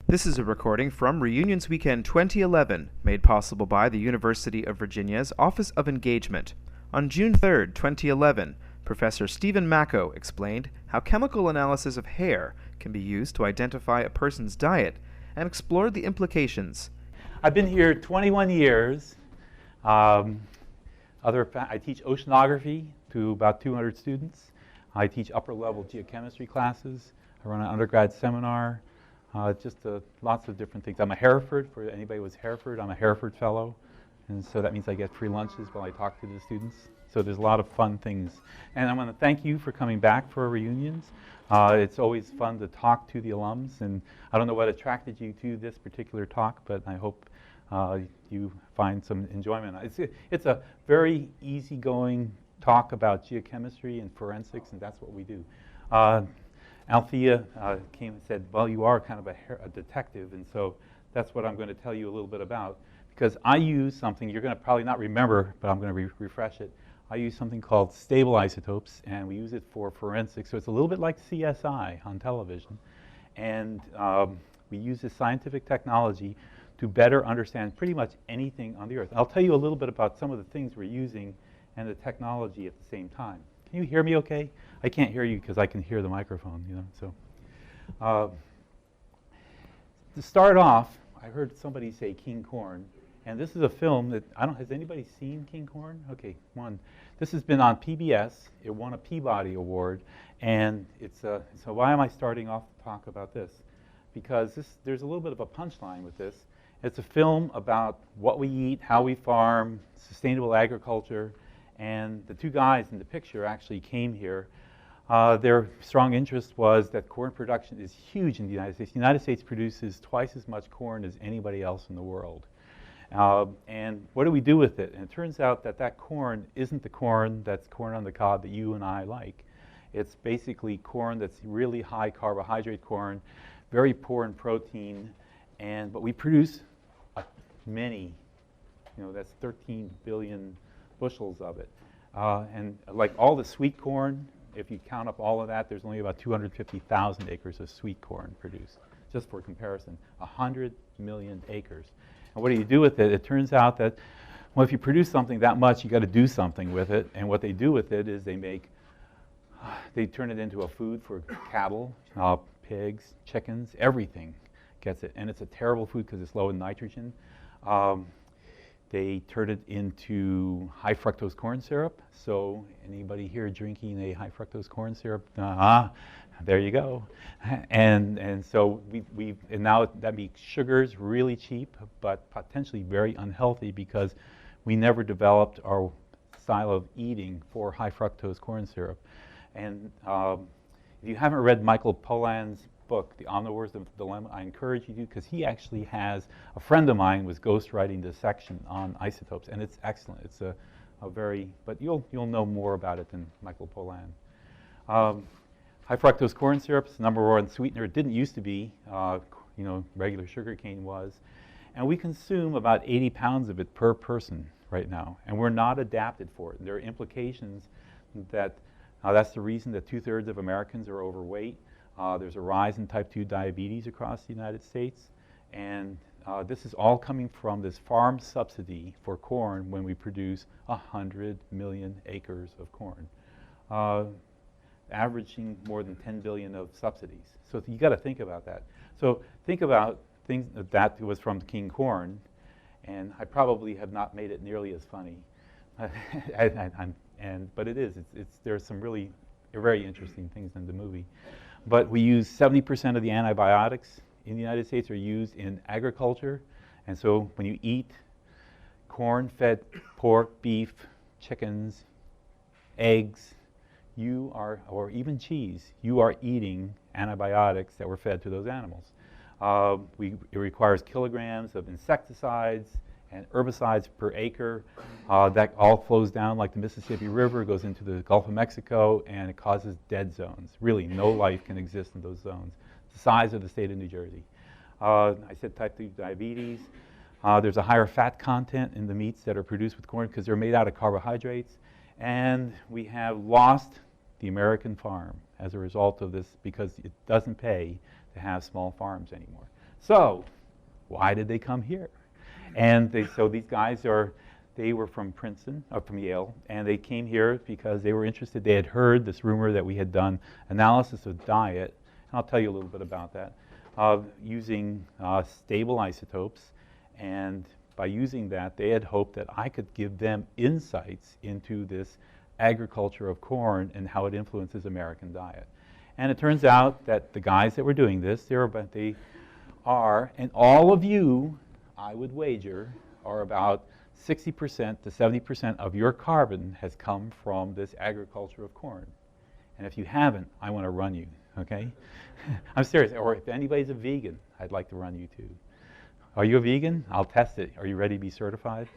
This is a recording from Reunions Weekend 2011, made possible by the University of Virginia's Office of Engagement. On June 3, 2011, Professor Stephen Macko explained how chemical analysis of hair can be used to identify a person's diet and explored the implications. I've been here 21 years. I teach oceanography to about 200 students. I teach upper-level geochemistry classes. I run an undergrad seminar. Lots of different things. I'm a Hereford, for anybody who was Hereford, I'm a Hereford Fellow. And so that means I get free lunches while I talk to the students. So there's a lot of fun things. And I want to thank you for coming back for reunions. It's always fun to talk to the alums. And I don't know what attracted you to this particular talk, but I hope you find some enjoyment. It's a very easygoing talk about geochemistry and forensics, and that's what we do. Althea came and said, well, you are kind of a detective, and so that's what I'm going to tell you a little bit about. Because I use something you're going to probably not remember, but I'm going to refresh it. I use something called stable isotopes, and we use it for forensics. So it's a little bit like CSI on television. And we use this scientific technology to better understand pretty much anything on the Earth. I'll tell you a little bit about some of the things we're using and the technology at the same time. Can you hear me okay? I can't hear you because I can hear the microphone, you know. So, to start off, I heard somebody say King Corn, and this is a film that has anybody seen King Corn? Okay, one. This has been on PBS. It won a Peabody Award, and so why am I starting off to talk about this? Because there's a little bit of a punchline with this. It's a film about what we eat, how we farm, sustainable agriculture. And the two guys in the picture actually came here. Their strong interest was that corn production is huge in the United States. The United States produces twice as much corn as anybody else in the world. And what do we do with it? And it turns out that corn isn't the corn that's corn on the cob that you and I like. It's basically corn that's really high carbohydrate corn, very poor in protein, but we produce many, that's 13 billion bushels of it. And like all the sweet corn, if you count up all of that, there's only about 250,000 acres of sweet corn produced. Just for comparison, 100 million acres. And what do you do with it? It turns out that, well, if you produce something that much, you got to do something with it. And what they do with it is they turn it into a food for cattle, pigs, chickens, everything gets it. And it's a terrible food because it's low in nitrogen. They turn it into high fructose corn syrup. So anybody here drinking a high fructose corn syrup? There you go. And so and now that makes sugars really cheap, but potentially very unhealthy because we never developed our style of eating for high fructose corn syrup. And if you haven't read Michael Pollan's book, The Omnivores Dilemma, I encourage you to, because he actually has, a friend of mine was ghostwriting this section on isotopes, and it's excellent. It's but you'll know more about it than Michael Pollan. High fructose corn syrup is the #1 sweetener. It didn't used to be, regular sugar cane was. And we consume about 80 pounds of it per person right now, and we're not adapted for it. There are implications that's the reason that 2/3 of Americans are overweight. There's a rise in type 2 diabetes across the United States, and this is all coming from this farm subsidy for corn when we produce 100 million acres of corn, averaging more than 10 billion of subsidies. So you got to think about that. So think about things that was from King Corn, and I probably have not made it nearly as funny, but it is. There's some really very interesting things in the movie. But we use 70% of the antibiotics in the United States are used in agriculture. And so when you eat corn-fed pork, beef, chickens, eggs, or even cheese, you are eating antibiotics that were fed to those animals. It requires kilograms of insecticides and herbicides per acre. That all flows down like the Mississippi River, goes into the Gulf of Mexico, and it causes dead zones. Really, no life can exist in those zones. It's the size of the state of New Jersey. I said type 2 diabetes. There's a higher fat content in the meats that are produced with corn because they're made out of carbohydrates. And we have lost the American farm as a result of this because it doesn't pay to have small farms anymore. So why did they come here? And so these guys they were from Princeton, or from Yale, and they came here because they were interested. They had heard this rumor that we had done analysis of diet, and I'll tell you a little bit about that, using stable isotopes. And by using that, they had hoped that I could give them insights into this agriculture of corn and how it influences American diet. And it turns out that the guys that were doing this, they are, and all of you, I would wager, are about 60% to 70% of your carbon has come from this agriculture of corn. And if you haven't, I want to run you, okay? I'm serious. Or if anybody's a vegan, I'd like to run you too. Are you a vegan? I'll test it. Are you ready to be certified?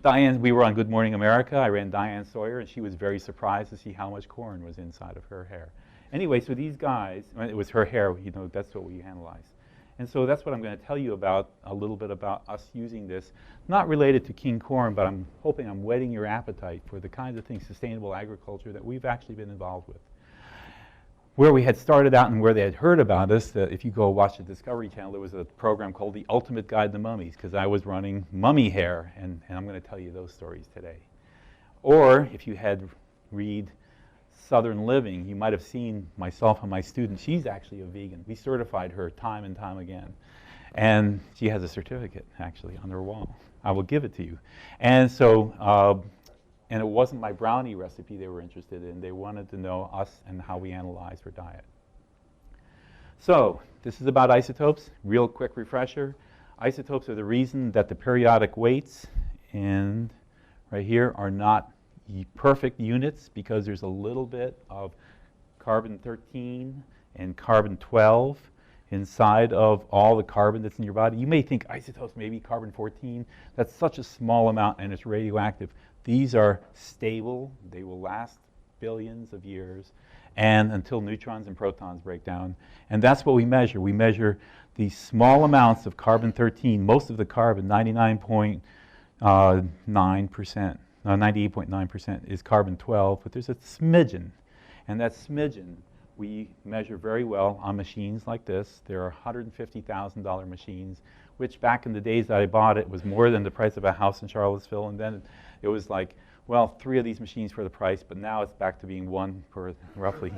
Diane, we were on Good Morning America. I ran Diane Sawyer, and she was very surprised to see how much corn was inside of her hair. Anyway, so these guys, it was her hair, you know, that's what we analyze. And so that's what I'm going to tell you about, a little bit about us using this, not related to king corn, but I'm hoping I'm whetting your appetite for the kinds of things, sustainable agriculture, that we've actually been involved with. Where we had started out and where they had heard about us, if you go watch the Discovery Channel, there was a program called The Ultimate Guide to Mummies, because I was running mummy hair, and I'm going to tell you those stories today. Or if you had read Southern Living, you might have seen myself and my student. She's actually a vegan. We certified her time and time again. And she has a certificate, actually, on her wall. I will give it to you. And so, and it wasn't my brownie recipe they were interested in. They wanted to know us and how we analyze for diet. So, this is about isotopes. Real quick refresher. Isotopes are the reason that the periodic weights, and right here, are not perfect units, because there's a little bit of carbon-13 and carbon-12 inside of all the carbon that's in your body. You may think isotopes may be carbon-14. That's such a small amount, and it's radioactive. These are stable. They will last billions of years, and until neutrons and protons break down. And that's what we measure. We measure these small amounts of carbon-13. Most of the carbon, 99.9%. 98.9% is carbon-12, but there's a smidgen. And that smidgen we measure very well on machines like this. There are $150,000 machines, which back in the days that I bought it was more than the price of a house in Charlottesville. And then it was like, well, 3 of these machines for the price, but now it's back to being 1 per roughly,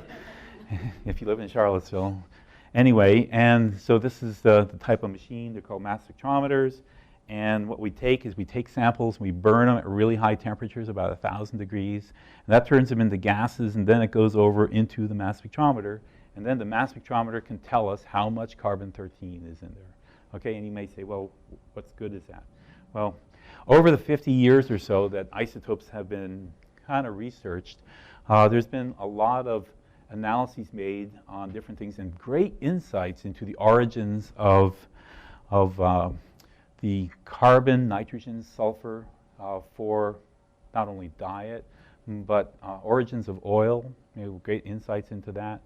if you live in Charlottesville. Anyway, and so this is the type of machine. They're called mass spectrometers. And what we take is we take samples, we burn them at really high temperatures, about 1,000 degrees, and that turns them into gases, and then it goes over into the mass spectrometer, and then the mass spectrometer can tell us how much carbon-13 is in there. Okay, and you may say, well, what's good is that? Well, over the 50 years or so that isotopes have been kind of researched, there's been a lot of analyses made on different things and great insights into the origins of the carbon, nitrogen, sulfur for not only diet, but origins of oil. Great insights into that.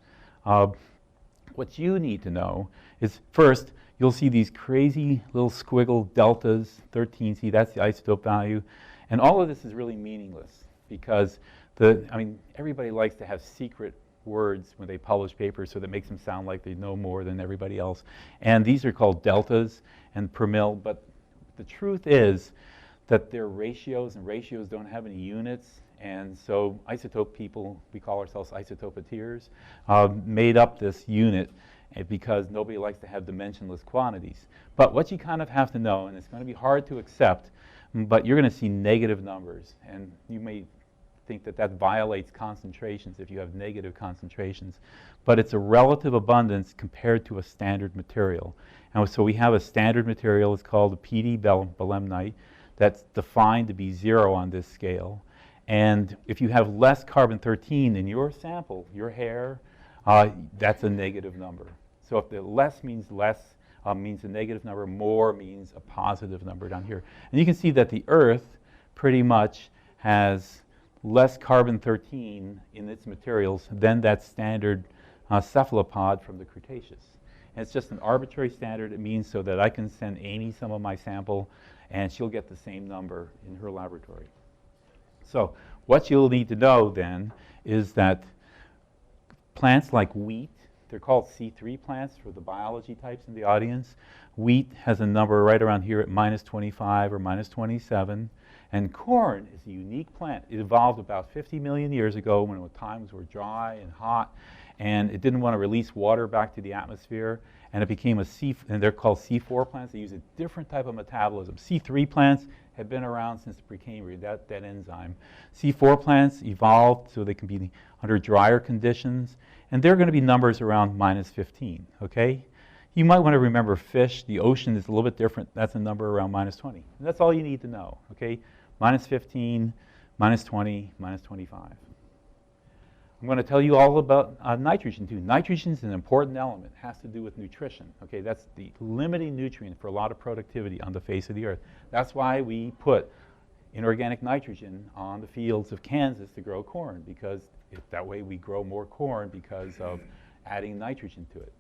What you need to know is, first, you'll see these crazy little squiggle deltas, 13C, that's the isotope value. And all of this is really meaningless because everybody likes to have secret words when they publish papers, so that makes them sound like they know more than everybody else. And these are called deltas and per mil, but the truth is that they're ratios, and ratios don't have any units. And so isotope people, we call ourselves isotopateers, made up this unit because nobody likes to have dimensionless quantities. But what you kind of have to know, and it's going to be hard to accept, but you're going to see negative numbers. And you may think that that violates concentrations if you have negative concentrations. But it's a relative abundance compared to a standard material. And so we have a standard material, it's called a PD belemnite, that's defined to be 0 on this scale. And if you have less carbon-13 in your sample, your hair, that's a negative number. So if the less means less, means a negative number, more means a positive number down here. And you can see that the Earth pretty much has less carbon-13 in its materials than that standard cephalopod from the Cretaceous. And it's just an arbitrary standard. It means so that I can send Amy some of my sample, and she'll get the same number in her laboratory. So what you'll need to know then is that plants like wheat, They're called C3 plants for the biology types in the audience. Wheat has a number right around here at -25 or -27. And corn is a unique plant. It evolved about 50 million years ago when times were dry and hot, and it didn't want to release water back to the atmosphere, and it became and they're called C4 plants. They use a different type of metabolism. C3 plants have been around since the Precambrian, that enzyme. C4 plants evolved so they can be under drier conditions, and they're going to be numbers around -15, okay? You might want to remember fish. The ocean is a little bit different. That's a number around -20. And that's all you need to know, okay? -15, -20, -25. I'm going to tell you all about nitrogen, too. Nitrogen is an important element. It has to do with nutrition, okay? That's the limiting nutrient for a lot of productivity on the face of the earth. That's why we put inorganic nitrogen on the fields of Kansas to grow corn, because that way we grow more corn because of adding nitrogen to it.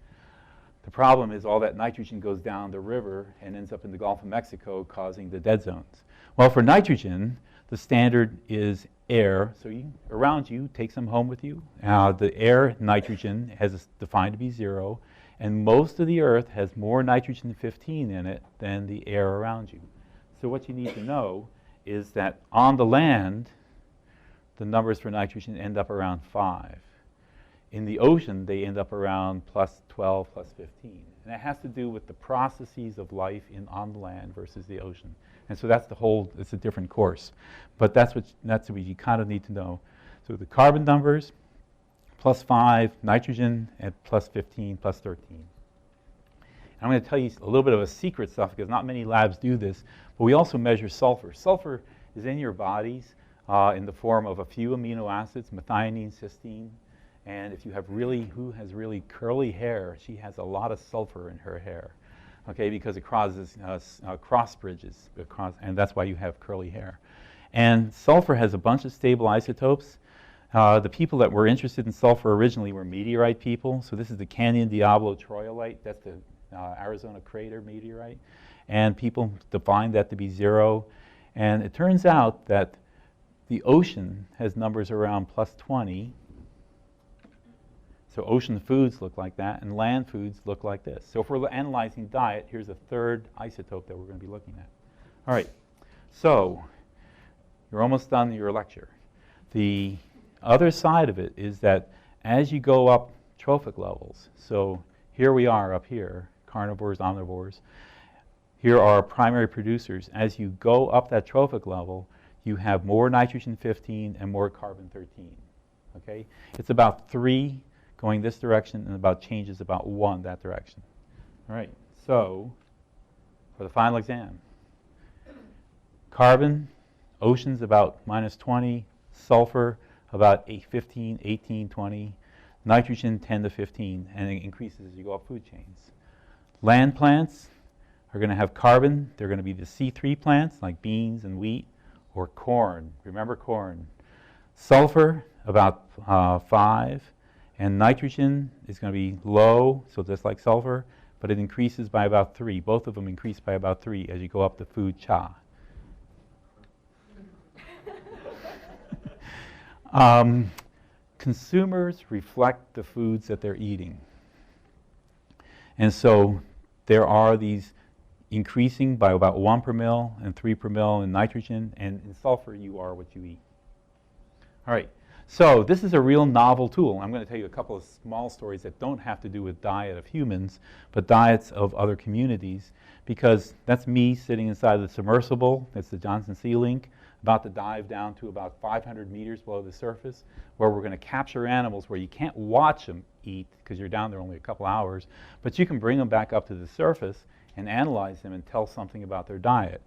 The problem is all that nitrogen goes down the river and ends up in the Gulf of Mexico, causing the dead zones. Well, for nitrogen, the standard is air. So around you, take some home with you. The air nitrogen is defined to be 0, and most of the earth has more nitrogen 15 in it than the air around you. So what you need to know is that on the land, the numbers for nitrogen end up around 5. In the ocean, they end up around +12, +15. And that has to do with the processes of life on the land versus the ocean. And so it's a different course. But that's what you kind of need to know. So the carbon numbers, +5, nitrogen at +15, +13. I'm going to tell you a little bit of a secret stuff, because not many labs do this, but we also measure sulfur. Sulfur is in your bodies in the form of a few amino acids, methionine, cysteine. And if you have who has really curly hair, she has a lot of sulfur in her hair, okay, because it causes cross bridges, and that's why you have curly hair. And sulfur has a bunch of stable isotopes. The people that were interested in sulfur originally were meteorite people. So this is the Canyon Diablo troilite. That's the Arizona crater meteorite. And people defined that to be 0. And it turns out that the ocean has numbers around +20. So ocean foods look like that, and land foods look like this. So if we're analyzing diet, here's a third isotope that we're going to be looking at. All right, so you're almost done your lecture. The other side of it is that as you go up trophic levels, so here we are up here, carnivores, omnivores. Here are our primary producers. As you go up that trophic level, you have more nitrogen 15 and more carbon 13. Okay, it's about 3 going this direction, and changes about 1 that direction. All right, so for the final exam, carbon, oceans about -20, sulfur about 15, 18, 20, nitrogen 10 to 15, and it increases as you go up food chains. Land plants are going to have carbon. They're going to be the C3 plants like beans and wheat, or corn. Remember corn. Sulfur about 5. And nitrogen is going to be low, so just like sulfur, but it increases by about 3. Both of them increase by about 3 as you go up the food cha. Consumers reflect the foods that they're eating. And so there are these increasing by about 1 per mil and 3 per mil in nitrogen, and in sulfur you are what you eat. All right. So this is a real novel tool. I'm going to tell you a couple of small stories that don't have to do with diet of humans, but diets of other communities, because that's me sitting inside the submersible. That's the Johnson Sea Link, about to dive down to about 500 meters below the surface, where we're going to capture animals where you can't watch them eat because you're down there only a couple hours, but you can bring them back up to the surface and analyze them and tell something about their diet.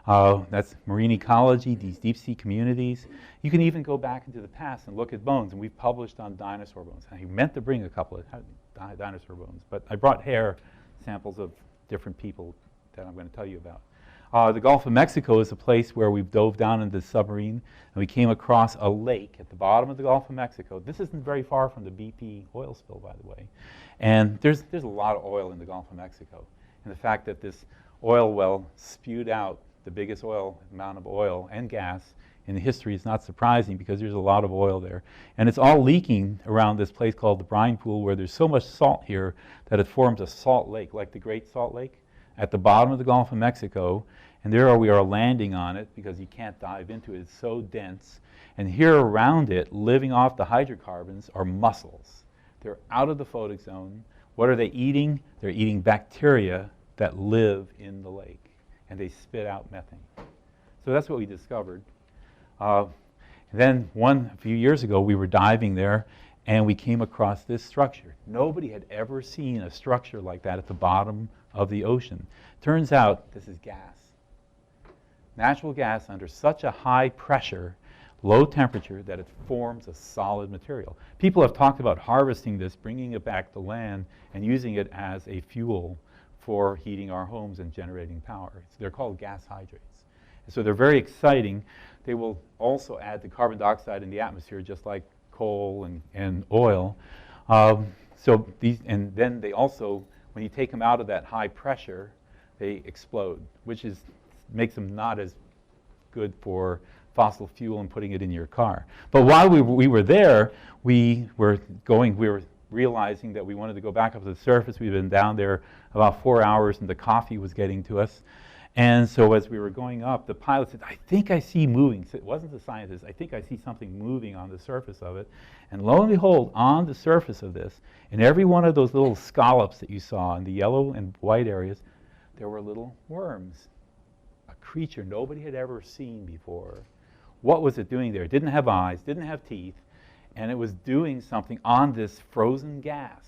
That's marine ecology, these deep sea communities. You can even go back into the past and look at bones, and we've published on dinosaur bones. I meant to bring a couple of dinosaur bones, but I brought hair samples of different people that I'm going to tell you about. The Gulf of Mexico is a place where we've dove down into the submarine, and we came across a lake at the bottom of the Gulf of Mexico. This isn't very far from the BP oil spill, by the way. And there's a lot of oil in the Gulf of Mexico. And the fact that this oil well spewed out the biggest amount of oil and gas in history is not surprising because there's a lot of oil there. And it's all leaking around this place called the Brine Pool, where there's so much salt here that it forms a salt lake, like the Great Salt Lake, at the bottom of the Gulf of Mexico. And there we are landing on it because you can't dive into it. It's so dense. And here around it, living off the hydrocarbons, are mussels. They're out of the photic zone. What are they eating? They're eating bacteria that live in the lake, and they spit out methane. So that's what we discovered. Then a few years ago, we were diving there, and we came across this structure. Nobody had ever seen a structure like that at the bottom of the ocean. Turns out this is gas. Natural gas under such a high pressure, low temperature, that it forms a solid material. People have talked about harvesting this, bringing it back to land, and using it as a fuel for heating our homes and generating power. They're called gas hydrates. So they're very exciting. They will also add the carbon dioxide in the atmosphere, just like coal and oil. And then they also, when you take them out of that high pressure, they explode, which makes them not as good for fossil fuel and putting it in your car. But while we were there, we were realizing that we wanted to go back up to the surface. We'd been down there about 4 hours, and the coffee was getting to us. And so as we were going up, the pilot said, I think I see moving. So it wasn't the scientist. I think I see something moving on the surface of it. And lo and behold, on the surface of this, in every one of those little scallops that you saw in the yellow and white areas, there were little worms, a creature nobody had ever seen before. What was it doing there? It didn't have eyes, didn't have teeth, and it was doing something on this frozen gas.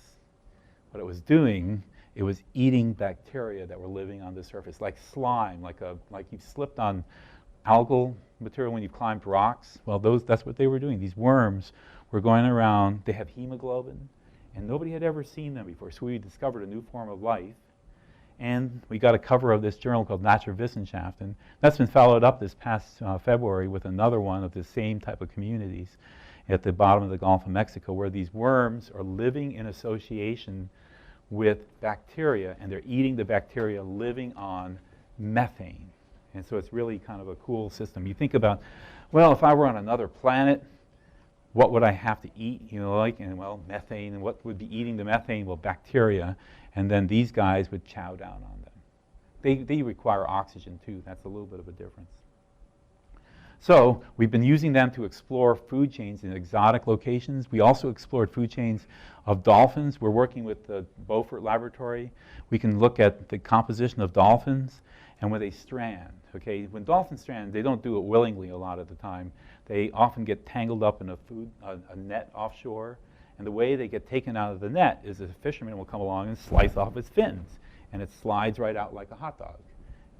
What it was doing, it was eating bacteria that were living on the surface, like slime, like you've slipped on algal material when you've climbed rocks. Well, that's what they were doing. These worms were going around. They have hemoglobin, and nobody had ever seen them before. So we discovered a new form of life. And we got a cover of this journal called Naturwissenschaften. That's been followed up this past February with another one of the same type of communities at the bottom of the Gulf of Mexico, where these worms are living in association with bacteria, and they're eating the bacteria living on methane. And so it's really kind of a cool system. You think about, well, if I were on another planet, what would I have to eat? Methane. And what would be eating the methane? Well, bacteria. And then these guys would chow down on them. They require oxygen too. That's a little bit of a difference. So we've been using them to explore food chains in exotic locations. We also explored food chains of dolphins. We're working with the Beaufort Laboratory. We can look at the composition of dolphins and when they strand. Okay, when dolphins strand, they don't do it willingly a lot of the time. They often get tangled up in a net offshore. And the way they get taken out of the net is a fisherman will come along and slice off its fins, and it slides right out like a hot dog.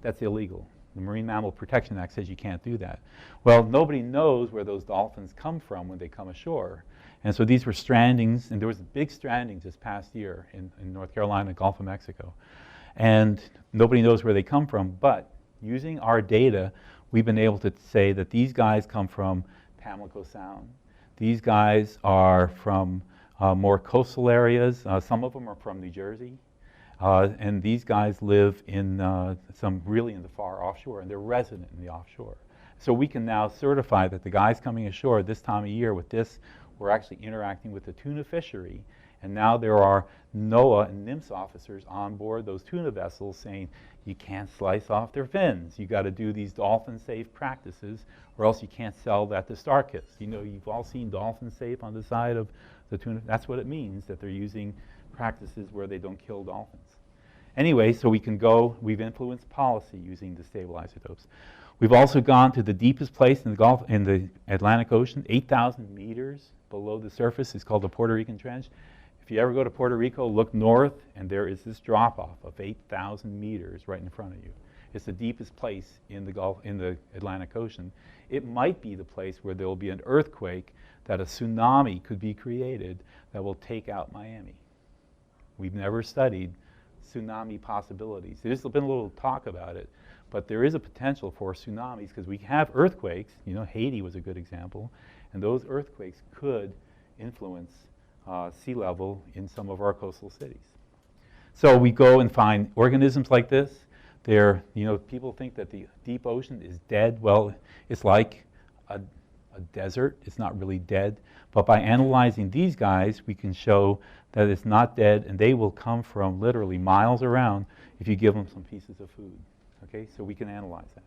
That's illegal. The Marine Mammal Protection Act says you can't do that. Well, nobody knows where those dolphins come from when they come ashore. And so these were strandings, and there was big strandings this past year in North Carolina, Gulf of Mexico. And nobody knows where they come from, but using our data, we've been able to say that these guys come from Pamlico Sound. These guys are from more coastal areas. Some of them are from New Jersey. And these guys live in really in the far offshore, and they're resident in the offshore. So we can now certify that the guys coming ashore this time of year with this, we're actually interacting with the tuna fishery. And now there are NOAA and NIMS officers on board those tuna vessels saying, you can't slice off their fins. You got to do these dolphin-safe practices, or else you can't sell that to StarKids. You know, you've all seen dolphin-safe on the side of the tuna. That's what it means, that they're using practices where they don't kill dolphins. Anyway, so we can go, we've influenced policy using the stable isotopes. We've also gone to the deepest place in the Atlantic Ocean, 8,000 meters below the surface. It's called the Puerto Rican Trench. If you ever go to Puerto Rico, look north, and there is this drop-off of 8,000 meters right in front of you. It's the deepest place in the Atlantic Ocean. It might be the place where there will be an earthquake, that a tsunami could be created that will take out Miami. We've never studied tsunami possibilities. There's been a little talk about it, but there is a potential for tsunamis because we have earthquakes. You know, Haiti was a good example, and those earthquakes could influence sea level in some of our coastal cities. So we go and find organisms like this. People think that the deep ocean is dead. Well, it's like a desert. It's not really dead. But by analyzing these guys, we can show that it's not dead, and they will come from literally miles around if you give them some pieces of food. Okay, so we can analyze that.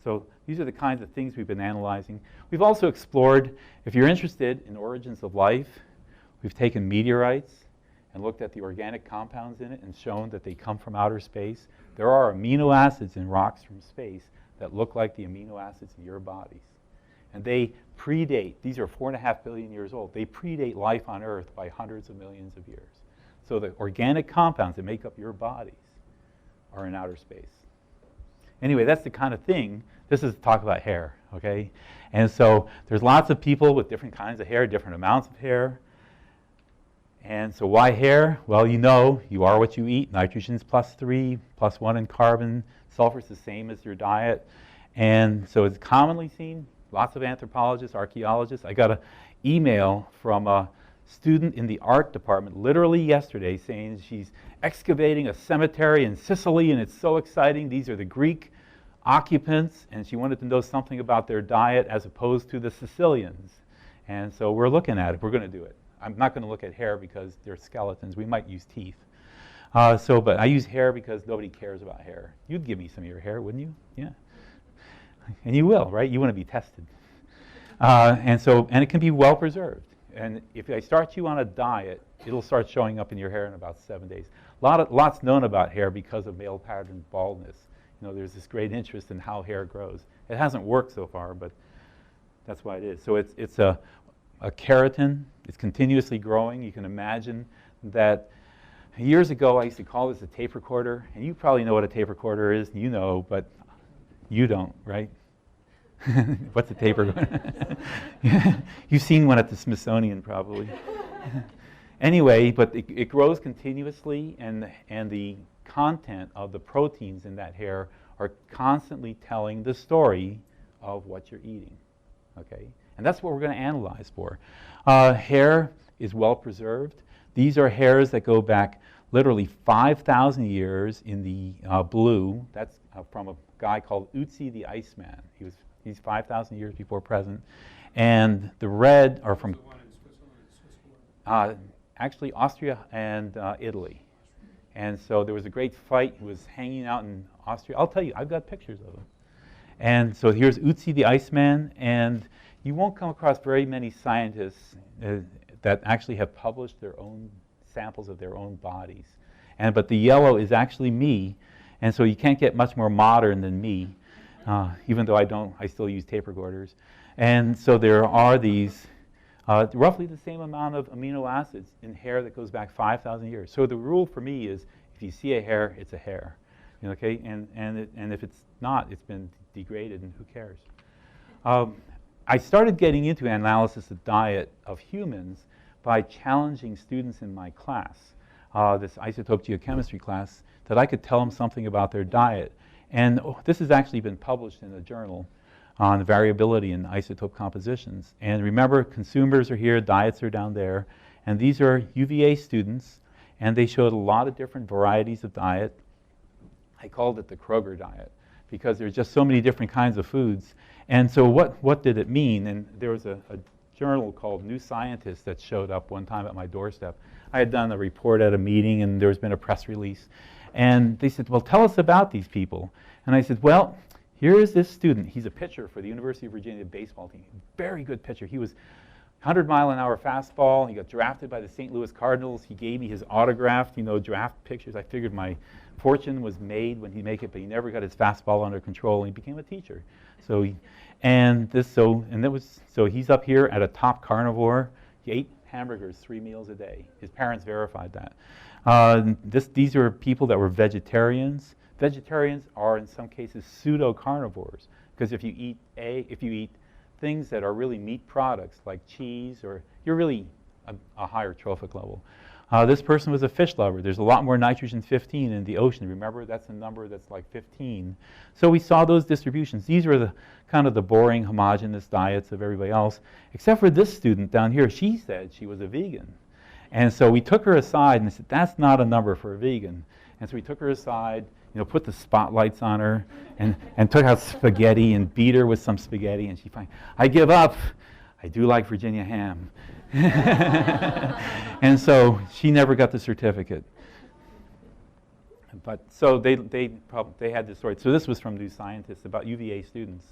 So these are the kinds of things we've been analyzing. We've also explored, if you're interested in origins of life, we've taken meteorites and looked at the organic compounds in it and shown that they come from outer space. There are amino acids in rocks from space that look like the amino acids in your bodies. And they predate, these are 4.5 billion years old, they predate life on Earth by hundreds of millions of years. So the organic compounds that make up your bodies are in outer space. Anyway, that's the kind of thing. This is talk about hair, okay? And so there's lots of people with different kinds of hair, different amounts of hair. And so why hair? Well, you know, you are what you eat. Nitrogen's +3, +1 in carbon. Sulfur's the same as your diet. And so it's commonly seen. Lots of anthropologists, archaeologists. I got an email from a student in the art department literally yesterday saying she's excavating a cemetery in Sicily and it's so exciting. These are the Greek occupants, and she wanted to know something about their diet as opposed to the Sicilians. And so we're looking at it. We're going to do it. I'm not going to look at hair because they're skeletons. We might use teeth. But I use hair because nobody cares about hair. You'd give me some of your hair, wouldn't you? Yeah. And you will, right? You want to be tested. And it can be well preserved. And if I start you on a diet, it'll start showing up in your hair in about 7 days. Lots known about hair because of male pattern baldness. You know, there's this great interest in how hair grows. It hasn't worked so far, but that's why it is. So it's a keratin. It's continuously growing. You can imagine that years ago I used to call this a tape recorder, and you probably know what a tape recorder is. You know, but you don't, right? What's a tape recorder? You've seen one at the Smithsonian, probably. Anyway, but it grows continuously, and the content of the proteins in that hair are constantly telling the story of what you're eating. Okay, and that's what we're going to analyze for. Hair is well preserved. These are hairs that go back literally 5,000 years in the blue. That's from a guy called Utsi the Iceman. He's 5,000 years before present. And the red are from actually Austria and Italy. And so there was a great fight. He was hanging out in Austria. I'll tell you, I've got pictures of him. And so here's Utsi the Iceman. And you won't come across very many scientists that actually have published their own samples of their own bodies. But the yellow is actually me. And so you can't get much more modern than me, even though I still use tape recorders. And so there are these roughly the same amount of amino acids in hair that goes back 5,000 years. So the rule for me is if you see a hair, it's a hair. You know, okay? And if it's not, it's been degraded, and who cares? I started getting into analysis of diet of humans by challenging students in my class, this isotope geochemistry class, that I could tell them something about their diet. And this has actually been published in a journal on variability in isotope compositions. And remember, consumers are here, diets are down there, and these are UVA students, and they showed a lot of different varieties of diet. I called it the Kroger diet because there's just so many different kinds of foods. And so what did it mean? And there was a journal called New Scientist that showed up one time at my doorstep. I had done a report at a meeting, and there's been a press release. And they said, well, tell us about these people. And I said, well, here is this student. He's a pitcher for the University of Virginia baseball team. Very good pitcher. He was 100-mile-an-hour fastball. He got drafted by the St. Louis Cardinals. He gave me his autographed, draft pictures. I figured my fortune was made when he'd make it, but he never got his fastball under control, and he became a teacher. So he's up here at a top carnivore. He ate hamburgers 3 meals a day. His parents verified that. These are people that were vegetarians. Vegetarians are, in some cases, pseudo-carnivores, because if you eat things that are really meat products like cheese, or you're really a higher trophic level. This person was a fish lover. There's a lot more nitrogen-15 in the ocean. Remember, that's a number that's like 15. So we saw those distributions. These were the kind of the boring, homogeneous diets of everybody else, except for this student down here. She said she was a vegan. And so we took her aside and said, that's not a number for a vegan. And so we took her aside, put the spotlights on her, and took out spaghetti and beat her with some spaghetti. And she finally, I give up. I do like Virginia ham. And so she never got the certificate. But so they had this story. So this was from New Scientist about UVA students.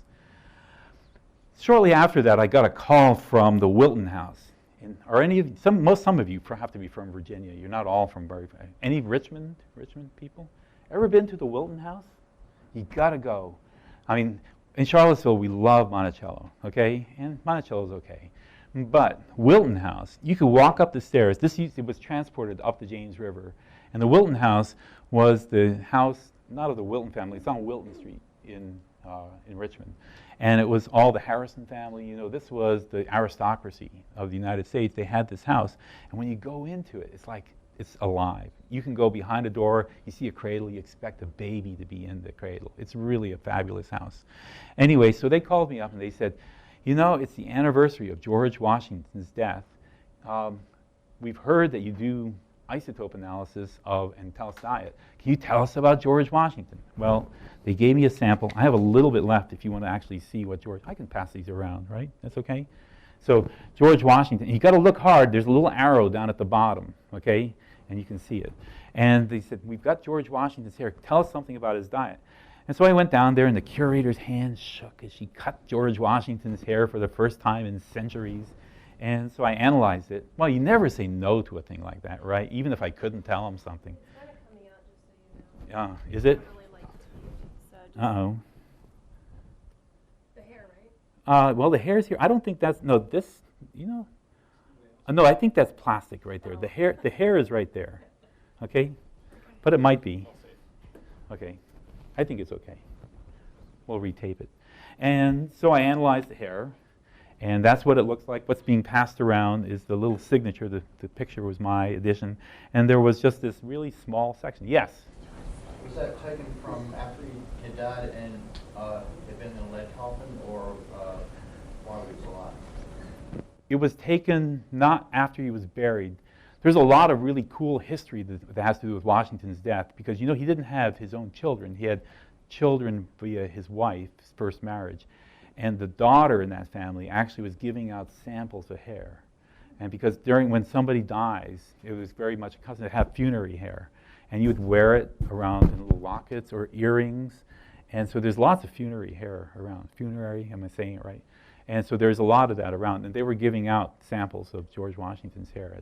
Shortly after that, I got a call from the Wilton House. Some of you have to be from Virginia. You're not all from any Richmond people? Ever been to the Wilton House? You gotta go. I mean, in Charlottesville, we love Monticello, okay? And Monticello's okay. But Wilton House, you could walk up the stairs. It was transported up the James River. And the Wilton House was the house, not of the Wilton family, it's on Wilton Street in Richmond. And it was all the Harrison family. This was the aristocracy of the United States. They had this house. And when you go into it, it's like it's alive. You can go behind a door, you see a cradle, you expect a baby to be in the cradle. It's really a fabulous house. Anyway, so they called me up and they said, it's the anniversary of George Washington's death. We've heard that you do isotope analysis and tell us diet. Can you tell us about George Washington? Well, they gave me a sample. I have a little bit left if you want to actually see what I can pass these around, right? That's okay? So George Washington, you got to look hard. There's a little arrow down at the bottom, okay? And you can see it. And they said, we've got George Washington's hair. Tell us something about his diet. And so I went down there, and the curator's hand shook as she cut George Washington's hair for the first time in centuries. And so I analyzed it. Well, you never say no to a thing like that, right? Even if I couldn't tell him something. It's kind of coming out, just so you know. Is it? Really like so Uh-oh. the hair, right? Well, the hair's here. I don't think that's, no, this, no, I think that's plastic right there. The hair is right there, okay? But it might be. Okay, I think it's okay. We'll retape it. And so I analyzed the hair, and that's what it looks like. What's being passed around is the little signature. The picture was my addition, and there was just this really small section. Yes? Was that taken from after he had died and had been in a lead coffin, or while he was alive? It was taken not after he was buried. There's a lot of really cool history that has to do with Washington's death, because he didn't have his own children. He had children via his wife's first marriage. And the daughter in that family actually was giving out samples of hair. And because when somebody dies, it was very much a custom to have funerary hair. And you would wear it around in little lockets or earrings. And so there's lots of funerary hair around. Funerary, am I saying it right? And so there's a lot of that around. And they were giving out samples of George Washington's hair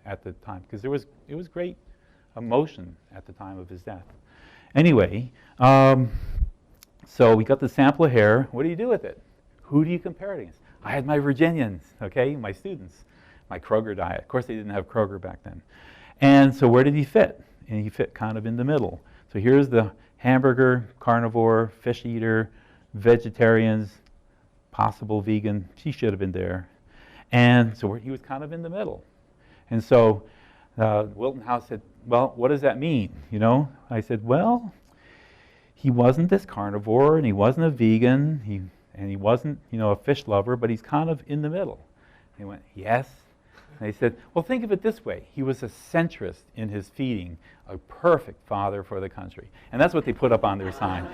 at the time, because it was great emotion at the time of his death. Anyway, so we got the sample of hair. What do you do with it? Who do you compare it against? I had my Virginians, okay, my students, my Kroger diet. Of course, they didn't have Kroger back then. And so where did he fit? And he fit kind of in the middle. So here's the hamburger, carnivore, fish eater, vegetarians, possible vegan. She should have been there. And so he was kind of in the middle. And so Wilton House said, well, what does that mean? I said, well, he wasn't this carnivore, and he wasn't a vegan, and he wasn't, a fish lover, but he's kind of in the middle. And he went, yes. And they said, well, think of it this way. He was a centrist in his feeding, a perfect father for the country. And that's what they put up on their sign.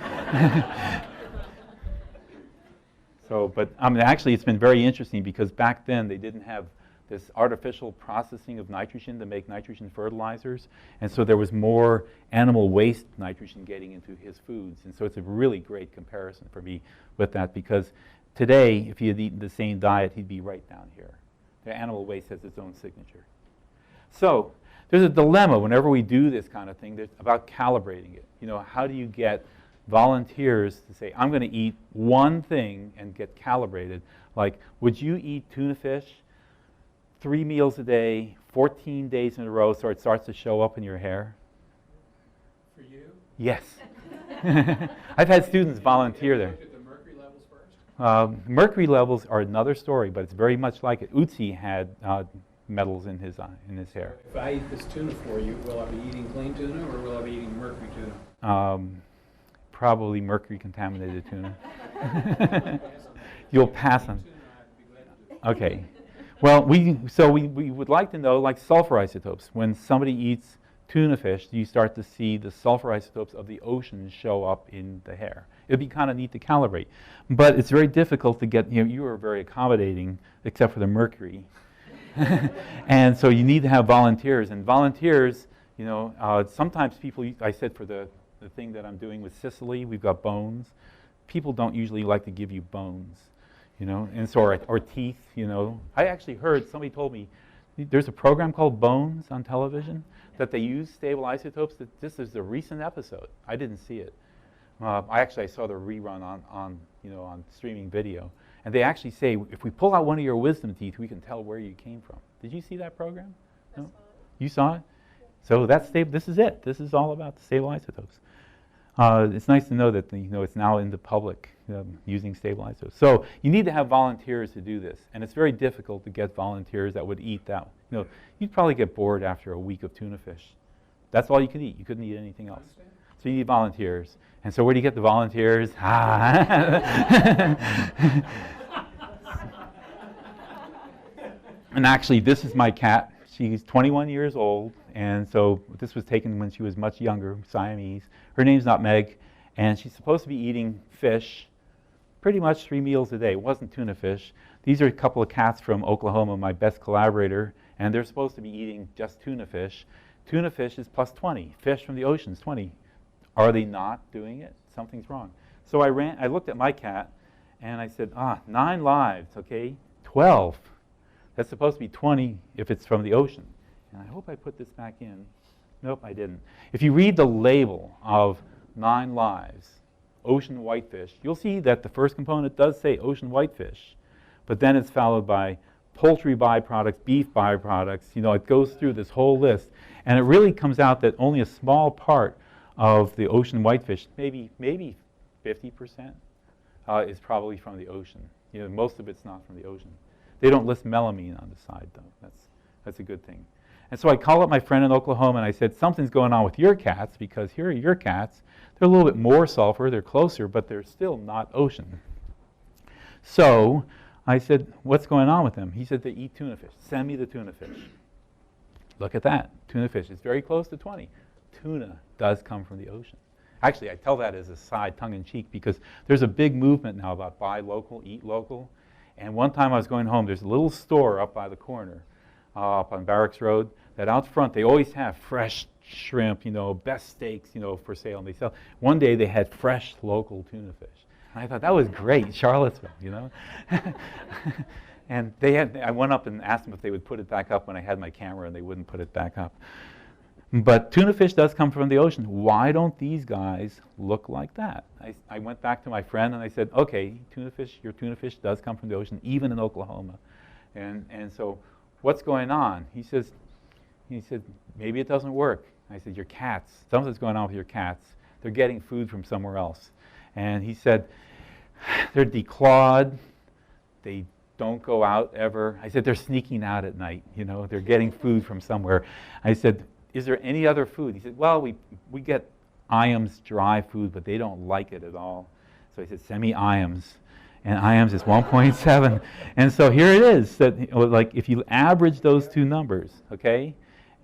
So, but actually, it's been very interesting, because back then they didn't have this artificial processing of nitrogen to make nitrogen fertilizers. And so there was more animal waste nitrogen getting into his foods. And so it's a really great comparison for me with that, because today, if he had eaten the same diet, he'd be right down here. The animal waste has its own signature. So there's a dilemma whenever we do this kind of thing about calibrating it. How do you get volunteers to say, I'm going to eat one thing and get calibrated? Like, would you eat tuna fish 3 meals a day, 14 days in a row, so it starts to show up in your hair? For you? Yes. I've had students volunteer there. Look at the mercury levels first? Mercury levels are another story, but it's very much like it. Utsi had metals in his hair. If I eat this tuna for you, will I be eating clean tuna, or will I be eating mercury tuna? Probably mercury contaminated tuna. You'll pass on. Okay. Well, we would like to know, like sulfur isotopes. When somebody eats tuna fish, you start to see the sulfur isotopes of the ocean show up in the hair. It'd be kind of neat to calibrate. But it's very difficult to get, you were very accommodating, except for the mercury. And so you need to have volunteers. And volunteers, sometimes people, I said for the thing that I'm doing with Sicily, we've got bones. People don't usually like to give you bones, and so, or teeth, I actually heard, somebody told me, there's a program called Bones on television that they use stable isotopes. This is a recent episode. I didn't see it. I saw the rerun on streaming video. And they actually say, if we pull out one of your wisdom teeth, we can tell where you came from. Did you see that program? No? You saw it? So that's stable. This is it. This is all about the stable isotopes. It's nice to know that it's now in the public using stable isotopes. So you need to have volunteers to do this, and it's very difficult to get volunteers that would eat that. You'd probably get bored after a week of tuna fish. That's all you could eat. You couldn't eat anything else. So you need volunteers. And so where do you get the volunteers? And actually, this is my cat. She's 21 years old, and so this was taken when she was much younger, Siamese. Her name's not Meg, and she's supposed to be eating fish pretty much 3 meals a day. It wasn't tuna fish. These are a couple of cats from Oklahoma, my best collaborator, and they're supposed to be eating just tuna fish. Tuna fish is plus 20. Fish from the ocean is 20. Are they not doing it? Something's wrong. So I looked at my cat, and I said, 9 lives, okay, 12. That's supposed to be 20 if it's from the ocean. And I hope I put this back in. Nope, I didn't. If you read the label of 9 lives, ocean whitefish, you'll see that the first component does say ocean whitefish, but then it's followed by poultry byproducts, beef byproducts. It goes through this whole list. And it really comes out that only a small part of the ocean whitefish, maybe 50%, is probably from the ocean. Most of it's not from the ocean. They don't list melamine on the side, though. That's a good thing. And so I called up my friend in Oklahoma, and I said, something's going on with your cats, because here are your cats. They're a little bit more sulfur. They're closer, but they're still not ocean. So I said, what's going on with them? He said, they eat tuna fish. Send me the tuna fish. Look at that. Tuna fish is very close to 20. Tuna does come from the ocean. Actually, I tell that as a side, tongue-in-cheek, because there's a big movement now about buy local, eat local. And one time I was going home, there's a little store up by the corner, up on Barracks Road, that out front they always have fresh shrimp, best steaks, for sale. And they sell. One day they had fresh local tuna fish. And I thought that was great, Charlottesville, And I went up and asked them if they would put it back up when I had my camera, and they wouldn't put it back up. But tuna fish does come from the ocean. Why don't these guys look like that? I went back to my friend and I said, okay, your tuna fish does come from the ocean, even in Oklahoma. And so what's going on? He said, maybe it doesn't work. I said, your cats, something's going on with your cats. They're getting food from somewhere else. And he said, they're declawed. They don't go out ever. I said, they're sneaking out at night. They're getting food from somewhere. I said, is there any other food? He said, well, we get IAMS dry food, but they don't like it at all. So he said, send me IAMS. And IAMS is 1.7. And so here it is, that if you average those two numbers, okay,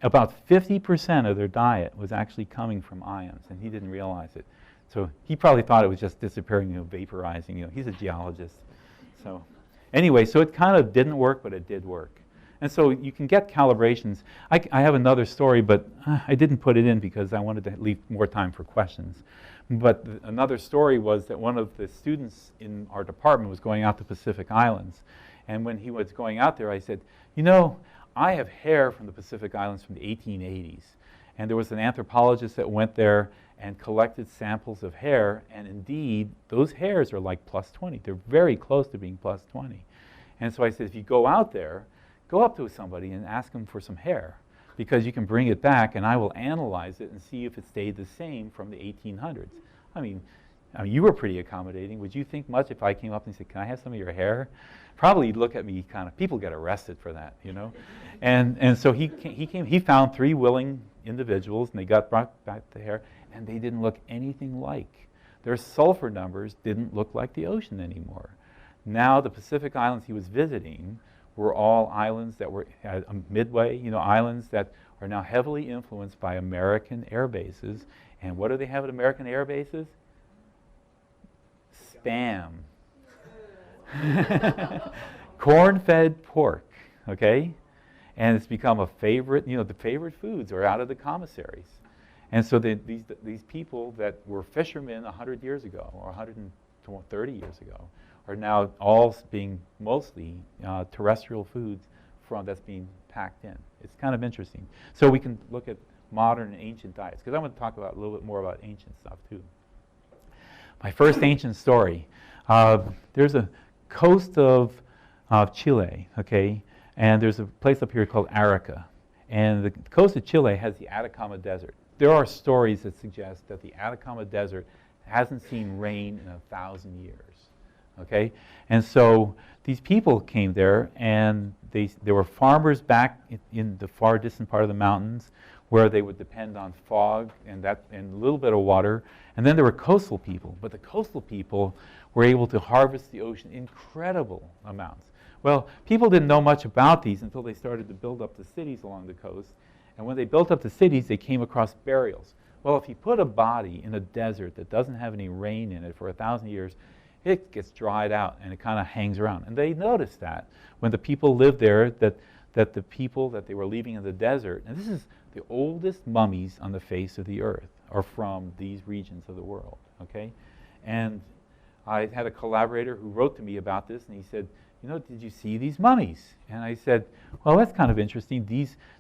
about 50% of their diet was actually coming from IAMS, and he didn't realize it. So he probably thought it was just disappearing, vaporizing. He's a geologist. So anyway, so it kind of didn't work, but it did work. And so you can get calibrations. I have another story, but I didn't put it in because I wanted to leave more time for questions. But another story was that one of the students in our department was going out to Pacific Islands. And when he was going out there, I said, I have hair from the Pacific Islands from the 1880s. And there was an anthropologist that went there and collected samples of hair. And indeed, those hairs are like plus 20. They're very close to being plus 20. And so I said, if you go out there, go up to somebody and ask them for some hair, because you can bring it back and I will analyze it and see if it stayed the same from the 1800s. I mean, you were pretty accommodating. Would you think much if I came up and said, can I have some of your hair? Probably you'd look at me kind of, people get arrested for that, And so he came, he found 3 willing individuals, and they got brought back the hair, and they didn't look anything like. Their sulfur numbers didn't look like the ocean anymore. Now the Pacific Islands he was visiting were all islands that were midway, islands that are now heavily influenced by American air bases. And what do they have at American air bases? Spam. Corn-fed pork, okay? And it's become a favorite, the favorite foods are out of the commissaries. And so these people that were fishermen 100 years ago or 130 years ago are now all being mostly terrestrial foods that's being packed in. It's kind of interesting. So we can look at modern and ancient diets, because I want to talk about a little bit more about ancient stuff too. My first ancient story. There's a coast of Chile, okay, and there's a place up here called Arica. And the coast of Chile has the Atacama Desert. There are stories that suggest that the Atacama Desert hasn't seen rain in 1,000 years, okay? And so these people came there, and there were farmers back in the far distant part of the mountains where they would depend on fog and a little bit of water. And then there were coastal people, but the coastal people were able to harvest the ocean incredible amounts. Well, people didn't know much about these until they started to build up the cities along the coast. And when they built up the cities, they came across burials. Well, if you put a body in a desert that doesn't have any rain in it for 1,000 years, it gets dried out and it kind of hangs around. And they noticed that when the people lived there, that the people that they were leaving in the desert, and this is the oldest mummies on the face of the earth, are from these regions of the world, okay? And I had a collaborator who wrote to me about this, and he said, did you see these mummies? And I said, well, that's kind of interesting.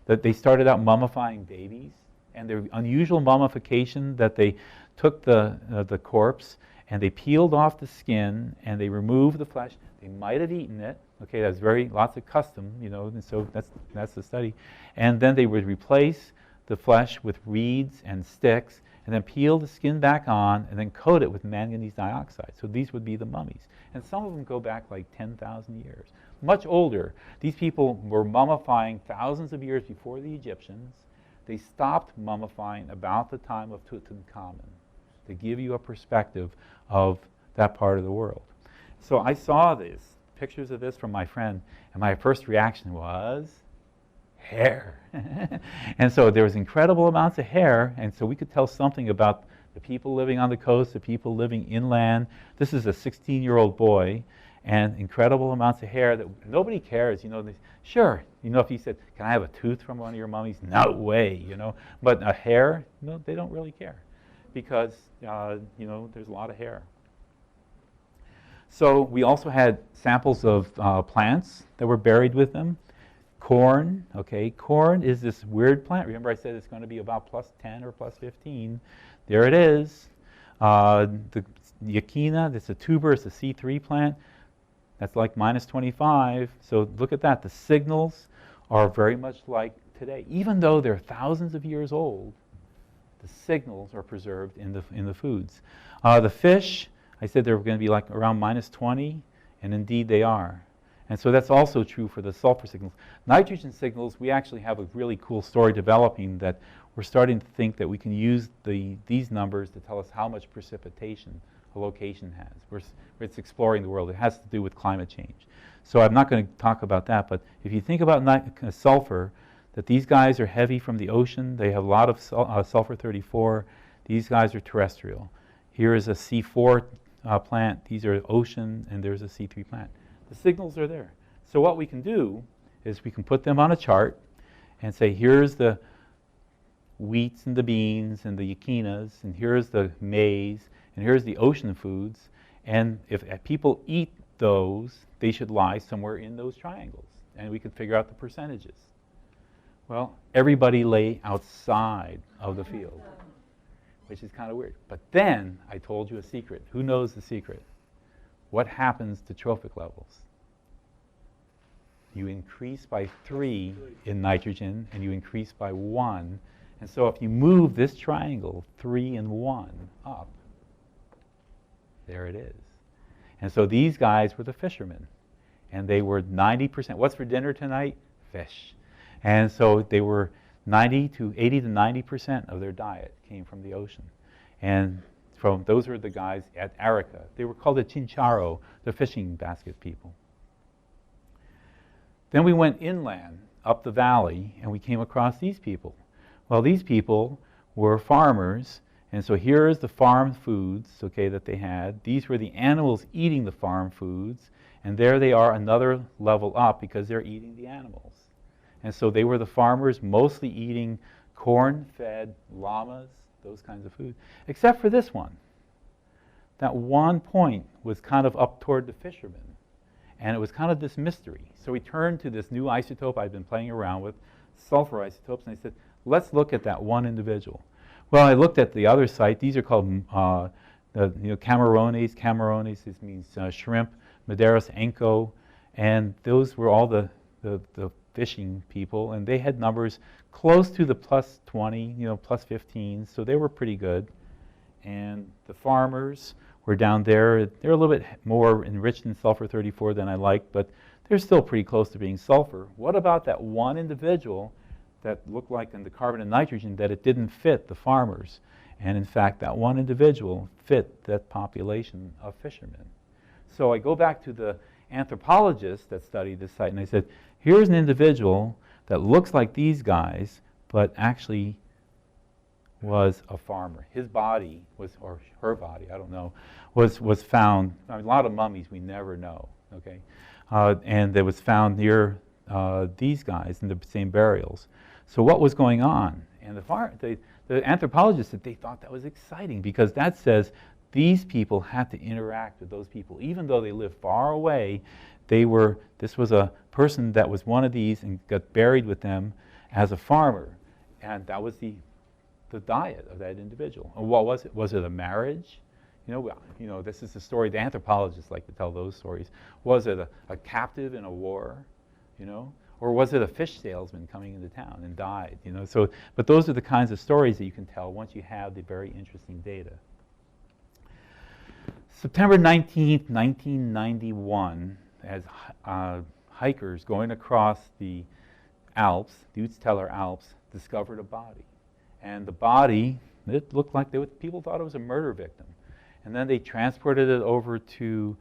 That they started out mummifying babies, and their unusual mummification that they took the corpse and they peeled off the skin and they removed the flesh. They might have eaten it. Okay, that's lots of custom, and so that's the study. And then they would replace the flesh with reeds and sticks, and then peel the skin back on, and then coat it with manganese dioxide. So these would be the mummies. And some of them go back like 10,000 years. Much older. These people were mummifying thousands of years before the Egyptians. They stopped mummifying about the time of Tutankhamun, to give you a perspective of that part of the world. So I saw pictures of this from my friend, and my first reaction was hair. And so there was incredible amounts of hair, and so we could tell something about the people living on the coast, the people living inland. This is a 16-year-old boy, and incredible amounts of hair that nobody cares. Sure, if he said, can I have a tooth from one of your mummies? No way, But a hair, no, they don't really care, because, there's a lot of hair. So we also had samples of plants that were buried with them. Corn, okay, corn is this weird plant. Remember I said it's going to be about +10 or +15. There it is. The yucchina, that's a tuber, it's a C3 plant. That's like -25. So look at that. The signals are very much like today. Even though they're thousands of years old, the signals are preserved in the foods. The fish, I said they were going to be like around -20, and indeed they are. And so that's also true for the sulfur signals. Nitrogen signals, we actually have a really cool story developing that we're starting to think that we can use these numbers to tell us how much precipitation a location has. It's exploring the world. It has to do with climate change. So I'm not going to talk about that, but if you think about sulfur, that these guys are heavy from the ocean. They have a lot of sulfur-34. These guys are terrestrial. Here is a C4 plant. These are ocean, and there's a C3 plant. The signals are there. So what we can do is we can put them on a chart and say, here's the wheats and the beans and the yucchinas, and here's the maize, and here's the ocean foods. And if people eat those, they should lie somewhere in those triangles. And we can figure out the percentages. Well, everybody lay outside of the field, which is kind of weird. But then I told you a secret. Who knows the secret? What happens to trophic levels? You increase by 3 in nitrogen, and you increase by 1. And so if you move this triangle, 3 and 1, up, there it is. And so these guys were the fishermen. And they were 90%. What's for dinner tonight? Fish. And so they were 80 to 90% of their diet came from the ocean. And those were the guys at Arica. They were called the Chincharo, the fishing basket people. Then we went inland. up the valley, and we came across these people. Well, these people were farmers, and so here is the farm foods, okay, that they had. These were the animals eating the farm foods, and there they are another level up because they're eating the animals. And so they were the farmers mostly eating corn-fed llamas, those kinds of food, except for this one. That one point was kind of up toward the fishermen, and it was kind of this mystery. So we turned to this new isotope I'd been playing around with, sulfur isotopes, and I said, let's look at that one individual. Well, I looked at the other site. These are called Camarones. Camarones, this means shrimp, Maderos, Enco, and those were all the fishing people, and they had numbers close to the plus 20, plus 15, so they were pretty good. And the farmers were down there. They're a little bit more enriched in sulfur 34 than I like, but they're still pretty close to being sulfur. What about that one individual that looked like in the carbon and nitrogen that it didn't fit the farmers? And in fact, that one individual fit that population of fishermen. So I go back to the anthropologist that studied this site, and I said, here's an individual that looks like these guys, but actually was a farmer. His body was, or her body, I don't know, was found. I mean, a lot of mummies we never know, okay? And it was found near these guys in the same burials. So what was going on? And the anthropologists said they thought that was exciting because that says these people had to interact with those people. Even though they lived far away, this was a person that was one of these and got buried with them as a farmer. And that was the diet of that individual. And what was it? Was it a marriage? This is the story the anthropologists like to tell those stories. Was it a captive in a war? Or was it a fish salesman coming into town and died? But those are the kinds of stories that you can tell once you have the very interesting data. September 19th, 1991, as hikers going across the Alps, the Utzteller Alps, discovered a body. And the body, it looked like people thought it was a murder victim. And then they transported it over to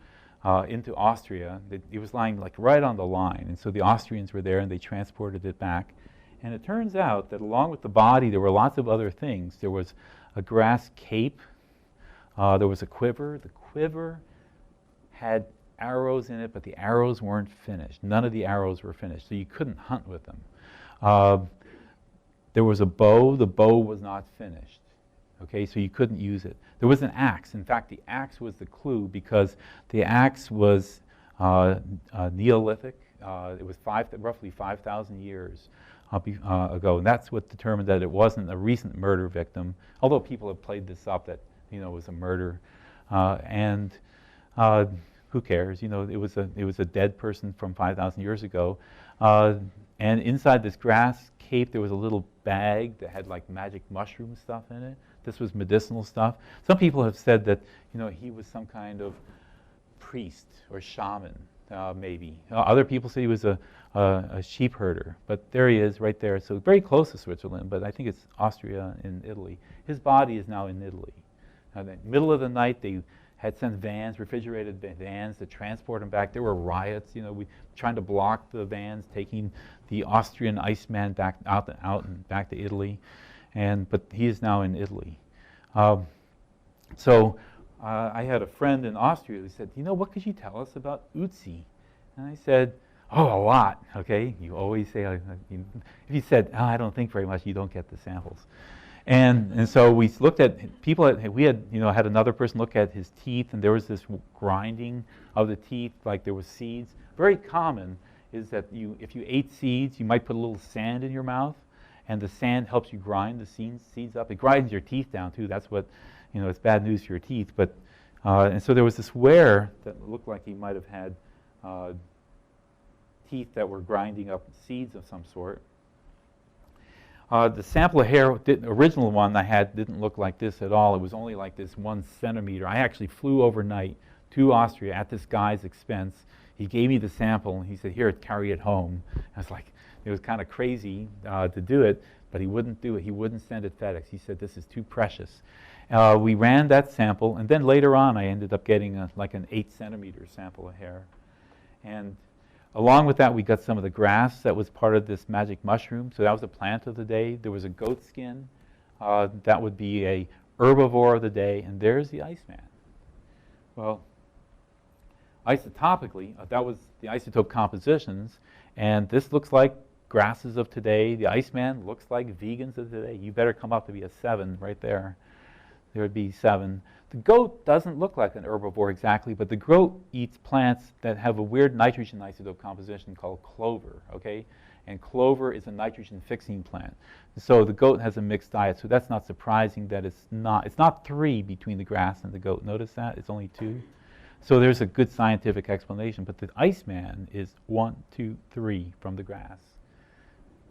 into Austria. It was lying like right on the line, and so the Austrians were there and they transported it back. And it turns out that along with the body there were lots of other things. There was a grass cape, there was a quiver. The quiver had arrows in it, but the arrows weren't finished. None of the arrows were finished, so you couldn't hunt with them. There was a bow. The bow was not finished. Okay, so you couldn't use it. There was an axe. In fact, the axe was the clue because the axe was Neolithic. It was roughly 5,000 years ago, and that's what determined that it wasn't a recent murder victim. Although people have played this up that it was a murder, and who cares? It was a dead person from 5,000 years ago, and inside this grass cape there was a little bag that had like magic mushroom stuff in it. This was medicinal stuff. Some people have said that he was some kind of priest or shaman, maybe. Other people say he was a sheep herder, but there he is right there. So very close to Switzerland, but I think it's Austria and Italy. His body is now in Italy. In the middle of the night, they had sent vans, refrigerated vans, to transport him back. There were riots, trying to block the vans taking the Austrian Iceman back out and back to Italy. But he is now in Italy. I had a friend in Austria who said, what could you tell us about Utsi? And I said, a lot, okay? You always say, if you said, I don't think very much, you don't get the samples. And so we looked at we had had another person look at his teeth, and there was this grinding of the teeth like there was seeds. Very common is that if you ate seeds, you might put a little sand in your mouth, and the sand helps you grind the seeds up. It grinds your teeth down too. That's what, it's bad news for your teeth. But and so there was this wear that looked like he might have had teeth that were grinding up seeds of some sort. The sample of hair, the original one I had, didn't look like this at all. It was only like this 1 centimeter. I actually flew overnight to Austria at this guy's expense. He gave me the sample, and he said, here, carry it home. I was like, it was kind of crazy to do it, but he wouldn't do it. He wouldn't send it FedEx. He said, this is too precious. We ran that sample, and then later on I ended up getting like an 8 centimeter sample of hair. And Along with that, we got some of the grass that was part of this magic mushroom. So that was the plant of the day. There was a goat skin. That would be a herbivore of the day. And there's the Iceman. Well, isotopically, that was the isotope compositions. And this looks like grasses of today. The Iceman looks like vegans of today. You better come up to be a 7 right there. There would be 7. The goat doesn't look like an herbivore exactly, but the goat eats plants that have a weird nitrogen isotope composition called clover, okay? And clover is a nitrogen-fixing plant. So the goat has a mixed diet, so that's not surprising that it's not 3 between the grass and the goat. Notice that? It's only 2. So there's a good scientific explanation, but the Iceman is 1, 2, 3 from the grass.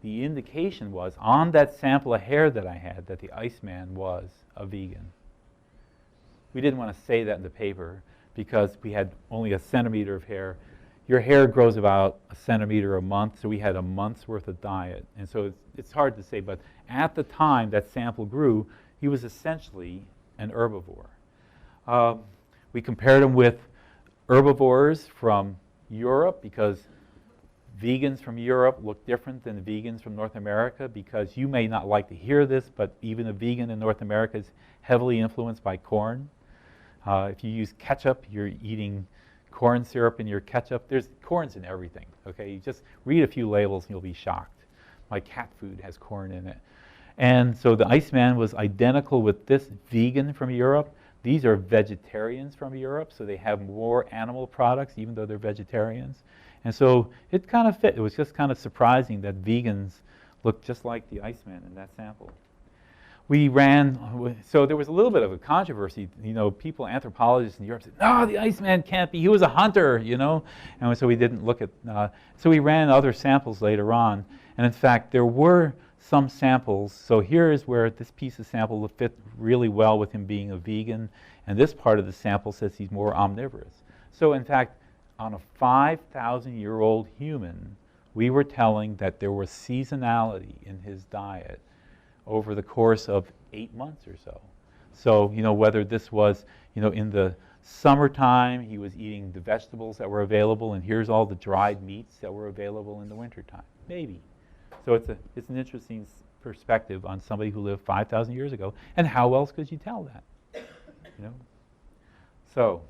The indication was, on that sample of hair that I had, that the Iceman was a vegan. We didn't want to say that in the paper because we had only a centimeter of hair. Your hair grows about a centimeter a month, so we had a month's worth of diet. And so it's hard to say, but at the time that sample grew, he was essentially an herbivore. We compared him with herbivores from Europe because vegans from Europe look different than vegans from North America, because you may not like to hear this, but even a vegan in North America is heavily influenced by corn. If you use ketchup, you're eating corn syrup in your ketchup. There's corn's in everything, okay? You just read a few labels and you'll be shocked. My cat food has corn in it. And so the Iceman was identical with this vegan from Europe. These are vegetarians from Europe, so they have more animal products even though they're vegetarians. And so it kind of fit. It was just kind of surprising that vegans looked just like the Iceman in that sample. We ran, so there was a little bit of a controversy. You know, people, anthropologists in Europe said, no, the Iceman can't be, he was a hunter, you know. And so we didn't look at, so we ran other samples later on. And in fact, there were some samples. So here is where this piece of sample would fit really well with him being a vegan. And this part of the sample says he's more omnivorous. So in fact, on a 5,000-year-old human, we were telling that there was seasonality in his diet over the course of 8 months or so. So, you know, whether this was, you know, in the summertime, he was eating the vegetables that were available, and here's all the dried meats that were available in the wintertime. Maybe. So it's an interesting perspective on somebody who lived 5,000 years ago, and how else could you tell that? You know? So,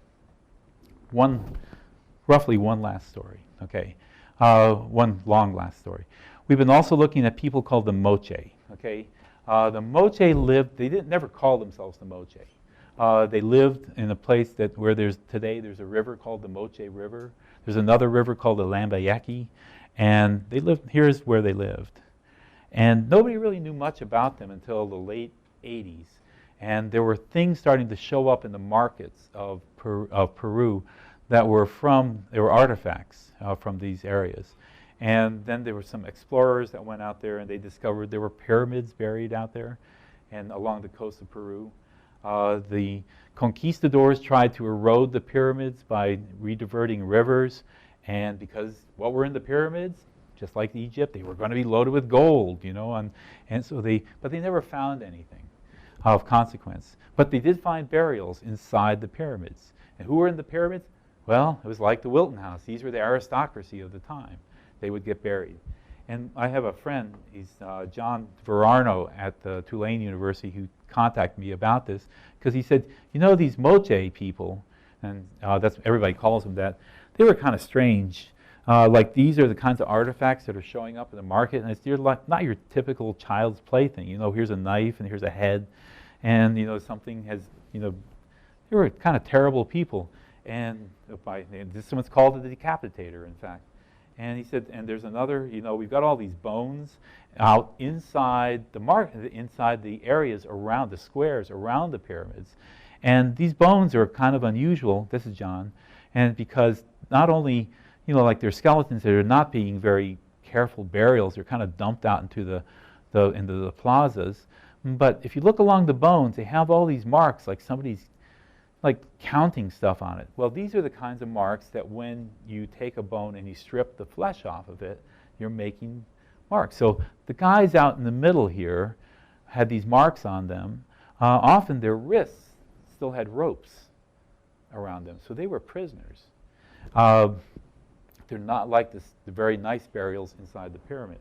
roughly one last story, okay? One long last story. We've been also looking at people called the Moche, okay? The Moche lived, they never called themselves the Moche. They lived in a place where there's a river called the Moche River. There's another river called the Lambayeki, and here's where they lived. And nobody really knew much about them until the late 80s. And there were things starting to show up in the markets of Peru that were artifacts from these areas. And then there were some explorers that went out there, and they discovered there were pyramids buried out there and along the coast of Peru. The conquistadors tried to erode the pyramids by rediverting rivers, and because what were in the pyramids, just like Egypt, they were going to be loaded with gold, you know, but they never found anything of consequence. But they did find burials inside the pyramids. And who were in the pyramids? Well, it was like the Wilton House. These were the aristocracy of the time. They would get buried. And I have a friend, he's John Verarno at the Tulane University, who contacted me about this, because he said, you know, these Moche people, and that's everybody calls them that, they were kind of strange. Like, these are the kinds of artifacts that are showing up in the market, and it's not your typical child's play thing. You know, here's a knife and here's a head, and, you know, something has, you know, they were kind of terrible people. And this one's called the decapitator, in fact. And he said, and there's another, you know, we've got all these bones out inside inside the areas around, the squares around the pyramids. And these bones are kind of unusual, this is John, and because not only, you know, like they're skeletons that are not being very careful burials, they're kind of dumped out into the plazas. But if you look along the bones, they have all these marks, like somebody's like counting stuff on it. Well, these are the kinds of marks that when you take a bone and you strip the flesh off of it, you're making marks. So the guys out in the middle here had these marks on them. Often their wrists still had ropes around them, so they were prisoners. they're not like the very nice burials inside the pyramids.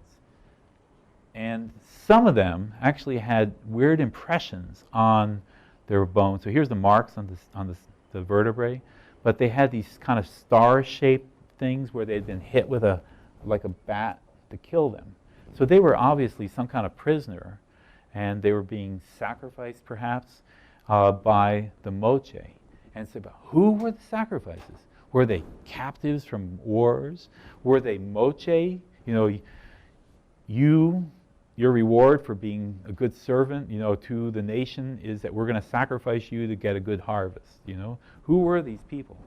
And some of them actually had weird impressions on their bones. So here's the marks on the vertebrae, but they had these kind of star-shaped things where they'd been hit with like a bat to kill them. So they were obviously some kind of prisoner, and they were being sacrificed perhaps by the Moche. And so, but who were the sacrifices? Were they captives from wars? Were they Moche? You know, your reward for being a good servant, you know, to the nation is that we're going to sacrifice you to get a good harvest, you know. Who were these people?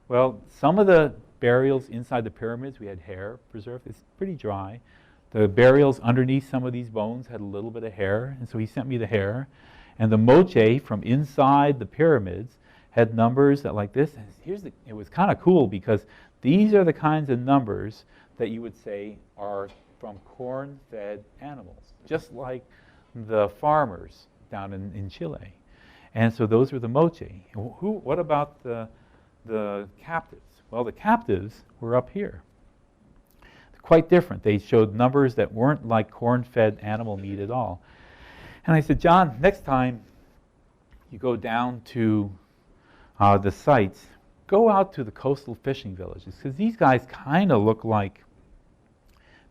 Well, some of the burials inside the pyramids, we had hair preserved. It's pretty dry. The burials underneath some of these bones had a little bit of hair, and so he sent me the hair. And the Moche from inside the pyramids had numbers that like this. And it was kind of cool because these are the kinds of numbers that you would say are from corn-fed animals, just like the farmers down in Chile. And so those were the Moche. What about the captives? Well, the captives were up here. Quite different. They showed numbers that weren't like corn-fed animal meat at all. And I said, John, next time you go down to the sites, go out to the coastal fishing villages, because these guys kind of look like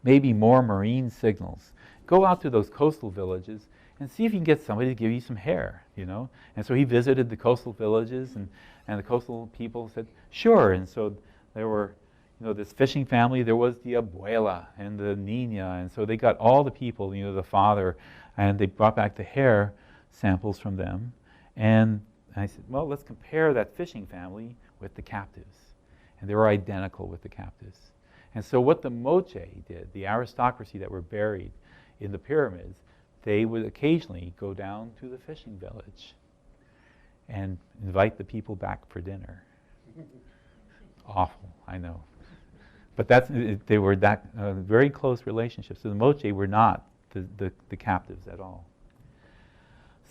maybe more marine signals. Go out to those coastal villages and see if you can get somebody to give you some hair, you know. And so he visited the coastal villages, and the coastal people said, sure. And so there were, you know, this fishing family. There was the abuela and the nina, and so they got all the people, you know, the father, and they brought back the hair samples from them. And I said, well, let's compare that fishing family with the captives. And they were identical with the captives. And so what the Moche did, the aristocracy that were buried in the pyramids, they would occasionally go down to the fishing village and invite the people back for dinner. Awful, I know. But they were that very close relationships. So the Moche were not the captives at all.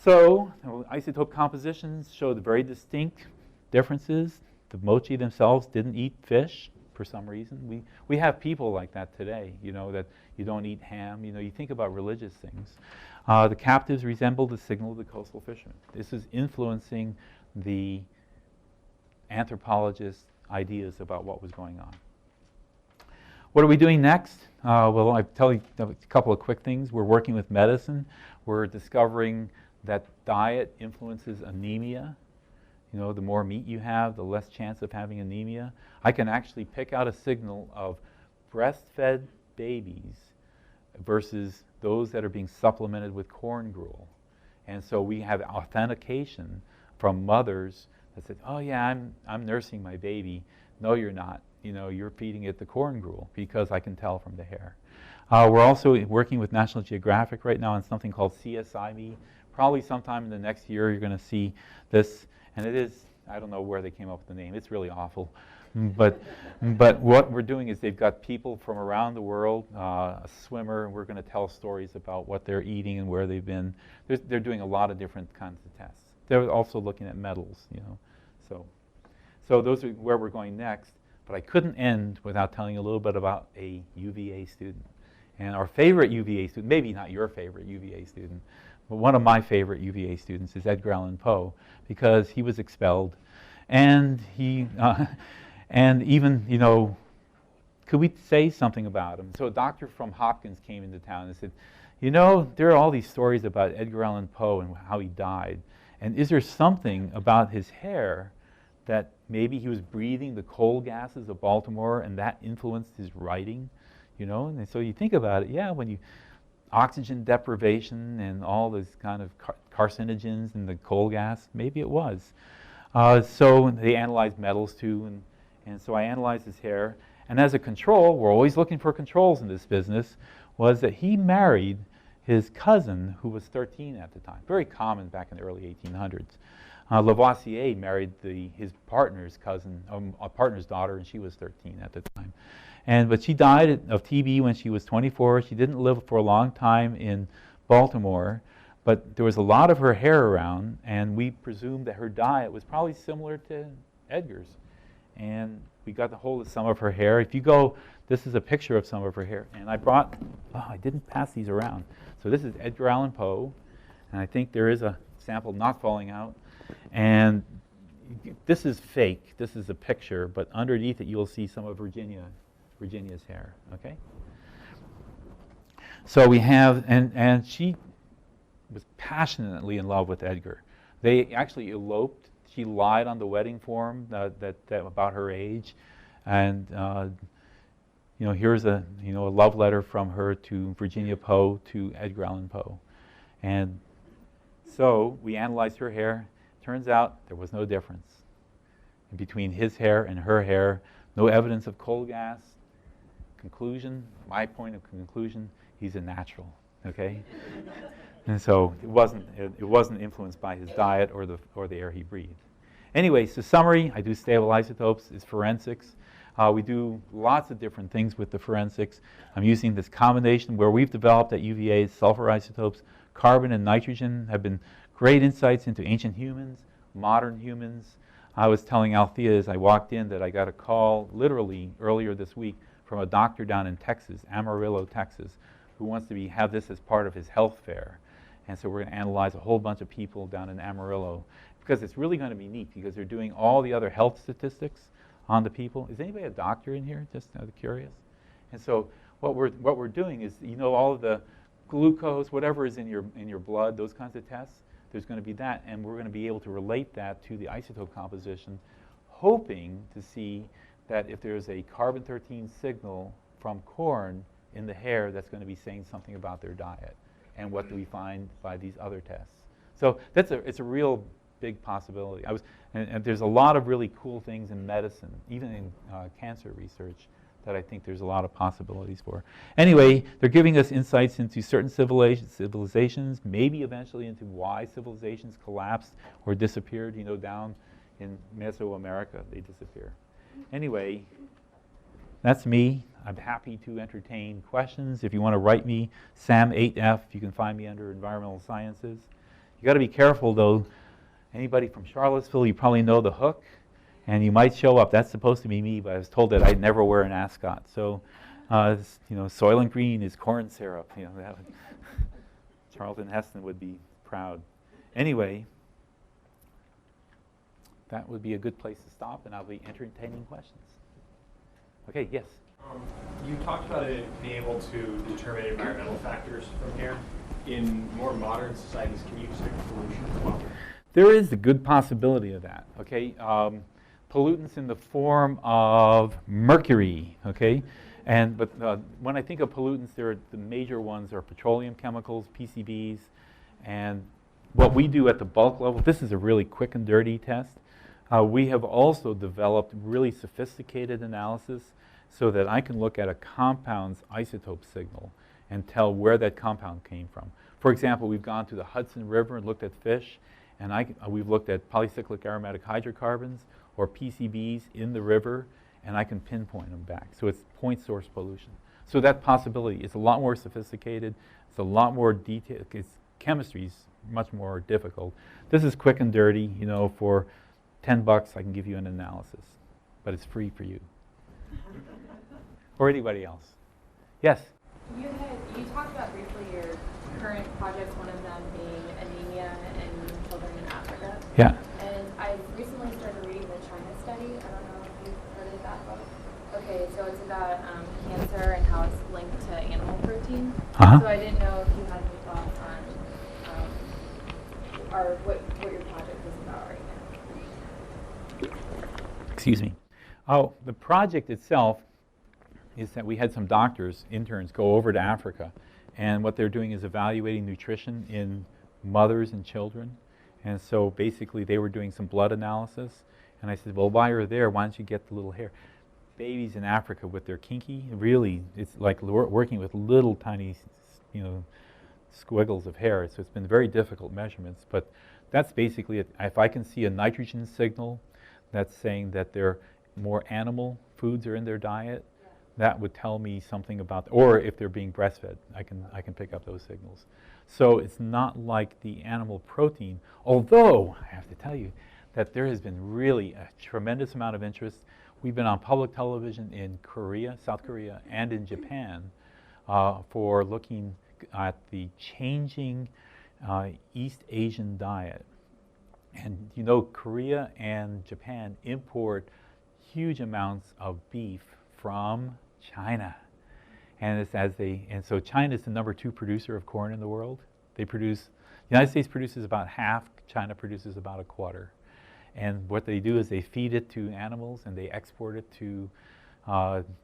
So isotope compositions showed very distinct differences. The Moche themselves didn't eat fish for some reason. We have people like that today, you know, that you don't eat ham. You know, you think about religious things. The captives resembled the signal of the coastal fishermen. This is influencing the anthropologists' ideas about what was going on. What are we doing next? Well, I'll tell you a couple of quick things. We're working with medicine. We're discovering that diet influences anemia. You know, the more meat you have, the less chance of having anemia. I can actually pick out a signal of breastfed babies versus those that are being supplemented with corn gruel. And so we have authentication from mothers that said, oh yeah, I'm nursing my baby. No, you're not. You know, you're feeding it the corn gruel, because I can tell from the hair. We're also working with National Geographic right now on something called CSIME. Probably sometime in the next year you're going to see this. And it is, I don't know where they came up with the name. It's really awful. But what we're doing is they've got people from around the world, a swimmer, and we're going to tell stories about what they're eating and where they've been. They're doing a lot of different kinds of tests. They're also looking at metals, you know. So those are where we're going next. But I couldn't end without telling you a little bit about a UVA student. And our favorite UVA student, maybe not your favorite UVA student, but one of my favorite UVA students is Edgar Allan Poe, because he was expelled. And and even, you know, could we say something about him? So a doctor from Hopkins came into town and said, you know, there are all these stories about Edgar Allan Poe and how he died. And is there something about his hair that maybe he was breathing the coal gases of Baltimore and that influenced his writing, you know? And so you think about it, yeah, when you, oxygen deprivation and all those kind of carcinogens and the coal gas, maybe it was. So they analyzed metals too, and so I analyzed his hair. And as a control, we're always looking for controls in this business, was that he married his cousin who was 13 at the time. Very common back in the early 1800s. Lavoisier married his partner's cousin, a partner's daughter, and she was 13 at the time. But she died of TB when she was 24. She didn't live for a long time in Baltimore, but there was a lot of her hair around, and we presumed that her diet was probably similar to Edgar's. And we got the hold of some of her hair. If you go, this is a picture of some of her hair. And I brought, I didn't pass these around. So this is Edgar Allan Poe. And I think there is a sample not falling out. And this is fake. This is a picture. But underneath it, you'll see some of Virginia's hair. Okay? So we have, and she was passionately in love with Edgar. They actually eloped. She lied on the wedding form that about her age, and here's a love letter from her to Virginia Poe to Edgar Allan Poe, and so we analyzed her hair. Turns out there was no difference between his hair and her hair. No evidence of coal gas. Conclusion, my point of conclusion, he's a natural. Okay. And so it wasn't influenced by his diet or the air he breathed. Anyway, so summary, I do stable isotopes, is forensics. We do lots of different things with the forensics. I'm using this combination where we've developed at UVA sulfur isotopes. Carbon and nitrogen have been great insights into ancient humans, modern humans. I was telling Althea as I walked in that I got a call literally earlier this week from a doctor down in Texas, Amarillo, Texas, who wants to have this as part of his health fair. And so we're going to analyze a whole bunch of people down in Amarillo because it's really going to be neat because they're doing all the other health statistics on the people. Is anybody a doctor in here? Just out of curious. And so what we're doing is, all of the glucose, whatever is in your blood, those kinds of tests, there's going to be that, and we're going to be able to relate that to the isotope composition, hoping to see that if there's a carbon-13 signal from corn in the hair, that's going to be saying something about their diet. And what do we find by these other tests? So it's a real big possibility. And there's a lot of really cool things in medicine, even in cancer research, that I think there's a lot of possibilities for. Anyway, they're giving us insights into certain civilizations, maybe eventually into why civilizations collapsed or disappeared. Down in Mesoamerica, they disappear. Anyway, that's me. I'm happy to entertain questions. If you want to write me, Sam8F, you can find me under Environmental Sciences. You got to be careful, though. Anybody from Charlottesville, you probably know the hook, and you might show up. That's supposed to be me, but I was told that I'd never wear an ascot. So, Soylent Green is corn syrup. Charlton Heston would be proud. Anyway, that would be a good place to stop, and I'll be entertaining questions. Okay, yes? You talked about it being able to determine environmental factors from here. In more modern societies, can you detect pollution as well? There is a good possibility of that, okay? Pollutants in the form of mercury, okay? But when I think of pollutants, the major ones are petroleum chemicals, PCBs, and what we do at the bulk level, this is a really quick and dirty test. We have also developed really sophisticated analysis so that I can look at a compound's isotope signal and tell where that compound came from. For example, we've gone to the Hudson River and looked at fish, and we've looked at polycyclic aromatic hydrocarbons or PCBs in the river, and I can pinpoint them back. So it's point source pollution. So that possibility is a lot more sophisticated. It's a lot more detailed. Chemistry is much more difficult. This is quick and dirty. For $10, I can give you an analysis, but it's free for you. Or anybody else. Yes? You talked about briefly your current projects, one of them being anemia in children in Africa. Yeah. And I recently started reading the China study. I don't know if you've heard of that book. Okay, so it's about cancer and how it's linked to animal protein. Uh-huh. So I didn't know if you had any thoughts on or what your project is about right now. Excuse me. Oh, the project itself is that we had some doctors, interns, go over to Africa, and what they're doing is evaluating nutrition in mothers and children. And so basically they were doing some blood analysis, and I said, well, while you're there, why don't you get the little hair? Babies in Africa with their kinky, really, it's like working with little tiny, squiggles of hair. So it's been very difficult measurements, but that's basically it. If I can see a nitrogen signal that's saying that more animal foods are in their diet, that would tell me something about, or if they're being breastfed, I can pick up those signals. So it's not like the animal protein, although I have to tell you that there has been really a tremendous amount of interest. We've been on public television in Korea, South Korea, and in Japan for looking at the changing East Asian diet. And you know, Korea and Japan import huge amounts of beef from China. And so China is the #2 producer of corn in the world. The United States produces about half, China produces about a quarter. And what they do is they feed it to animals and they export it to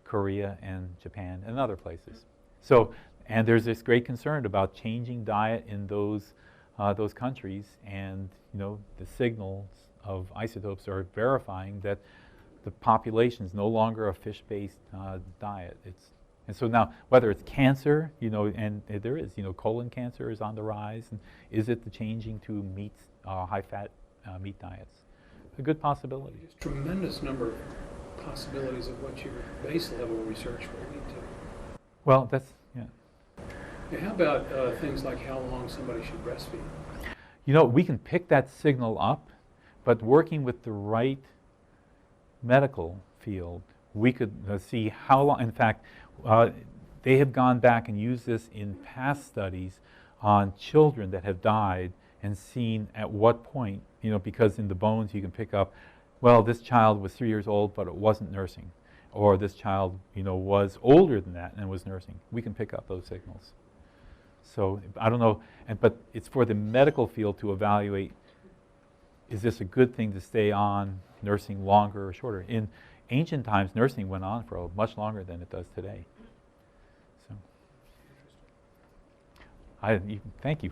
Korea and Japan and other places. So, and there's this great concern about changing diet in those countries, and you know, the signals of isotopes are verifying that the population is no longer a fish-based diet. And so now, whether it's cancer, you know, and there is, you know, colon cancer is on the rise, and is it the changing to meats, high-fat meat diets? A good possibility. There's a tremendous number of possibilities of what your base level research will lead to. Well, that's, yeah. Yeah, how about things like how long somebody should breastfeed? You know, we can pick that signal up, but working with the right medical field, we could see how long. In fact, they have gone back and used this in past studies on children that have died and seen at what point, you know, because in the bones you can pick up, well, this child was 3 years old, but it wasn't nursing. Or this child, you know, was older than that and was nursing. We can pick up those signals. So I don't know, but it's for the medical field to evaluate, is this a good thing to stay on nursing longer or shorter? In ancient times, nursing went on for much longer than it does today. So, thank you.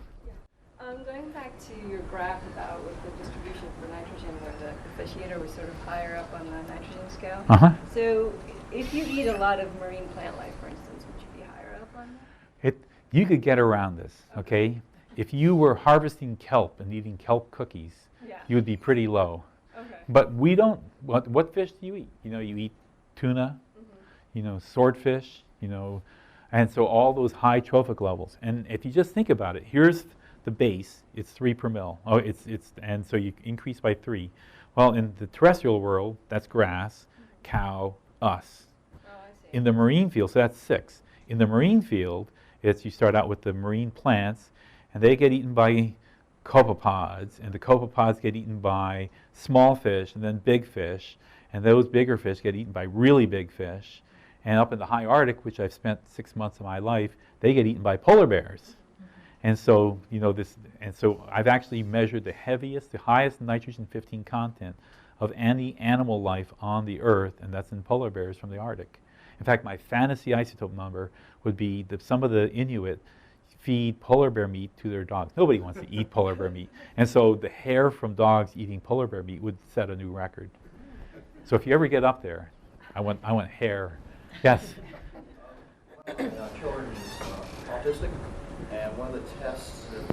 Going back to your graph about with the distribution for nitrogen, where the fish eater was sort of higher up on the nitrogen scale. So if you eat a lot of marine plant life, for instance, would you be higher up on that? You could get around this, okay? If you were harvesting kelp and eating kelp cookies, you would be pretty low. Okay. But we don't, what fish do you eat? You know, you eat tuna, you know, swordfish, you know, and so all those high trophic levels. And if you just think about it, here's the base, it's 3 per mil. Oh, and so you increase by 3. Well, in the terrestrial world, that's grass, cow, us. Oh, I see. In the marine field, so that's 6. In the marine field, you start out with the marine plants, and they get eaten by copepods, and the copepods get eaten by small fish, and then big fish, and those bigger fish get eaten by really big fish. And up in the high Arctic, which I've spent 6 months of my life, they get eaten by polar bears. And so, you know, so I've actually measured the highest nitrogen-15 content of any animal life on the Earth, and that's in polar bears from the Arctic. In fact, my fantasy isotope number would be that some of the Inuit feed polar bear meat to their dogs. Nobody wants to eat polar bear meat. And so the hair from dogs eating polar bear meat would set a new record. So if you ever get up there, I want hair. Yes? Children is autistic, and one of the tests that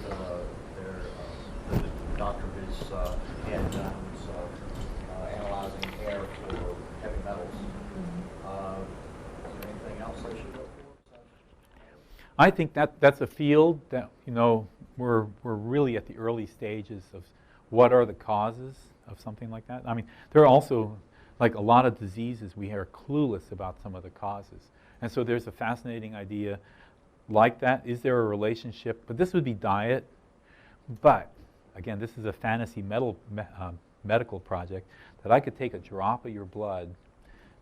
the doctor is had done was analyzing hair for heavy metals. Is there anything else they should look for? I think that's a field that, you know, we're really at the early stages of what are the causes of something like that. I mean, there are also, like a lot of diseases, we are clueless about some of the causes. And so there's a fascinating idea like that. Is there a relationship? But this would be diet. But, again, this is a fantasy medical project that I could take a drop of your blood,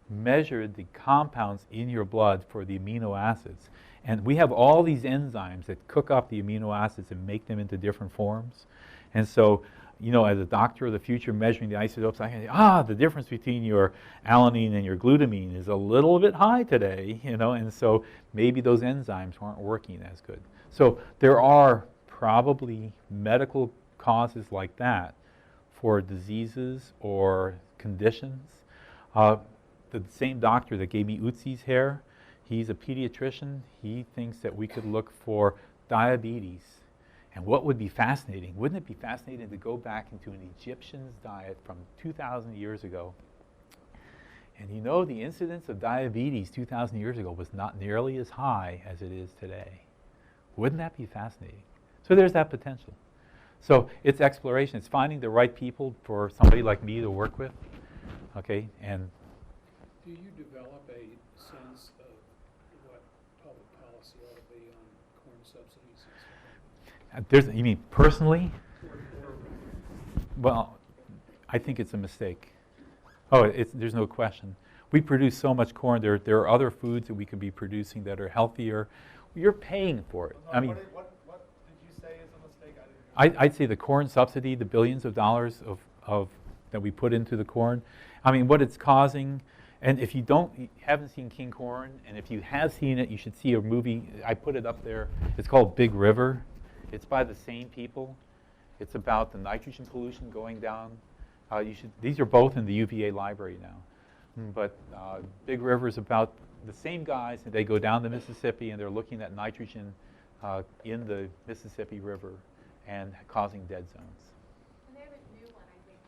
measure the compounds in your blood for the amino acids. And we have all these enzymes that cook up the amino acids and make them into different forms. And so, you know, as a doctor of the future measuring the isotopes, I can say, the difference between your alanine and your glutamine is a little bit high today, you know, and so maybe those enzymes weren't working as good. So there are probably medical causes like that for diseases or conditions. The same doctor that gave me Utzi's hair, he's a pediatrician. He thinks that we could look for diabetes. And what would be fascinating, wouldn't it be fascinating to go back into an Egyptian's diet from 2,000 years ago? And you know, the incidence of diabetes 2,000 years ago was not nearly as high as it is today. Wouldn't that be fascinating? So there's that potential. So it's exploration. It's finding the right people for somebody like me to work with, okay? And Do you develop a sense of what public policy ought to be on corn subsidies and stuff like that? You mean personally? Well, I think it's a mistake. Oh, there's no question. We produce so much corn. There are other foods that we could be producing that are healthier. You're paying for it. I mean, What did you say is a mistake? I'd say the corn subsidy, the billions of dollars of that we put into the corn. I mean, what it's causing. And if you haven't seen King Corn, and if you have seen it, you should see a movie. I put it up there. It's called Big River. It's by the same people. It's about the nitrogen pollution going down. These are both in the UVA library now. But Big River is about the same guys, and they go down the Mississippi, and they're looking at nitrogen in the Mississippi River and causing dead zones. And they have a new one, I think.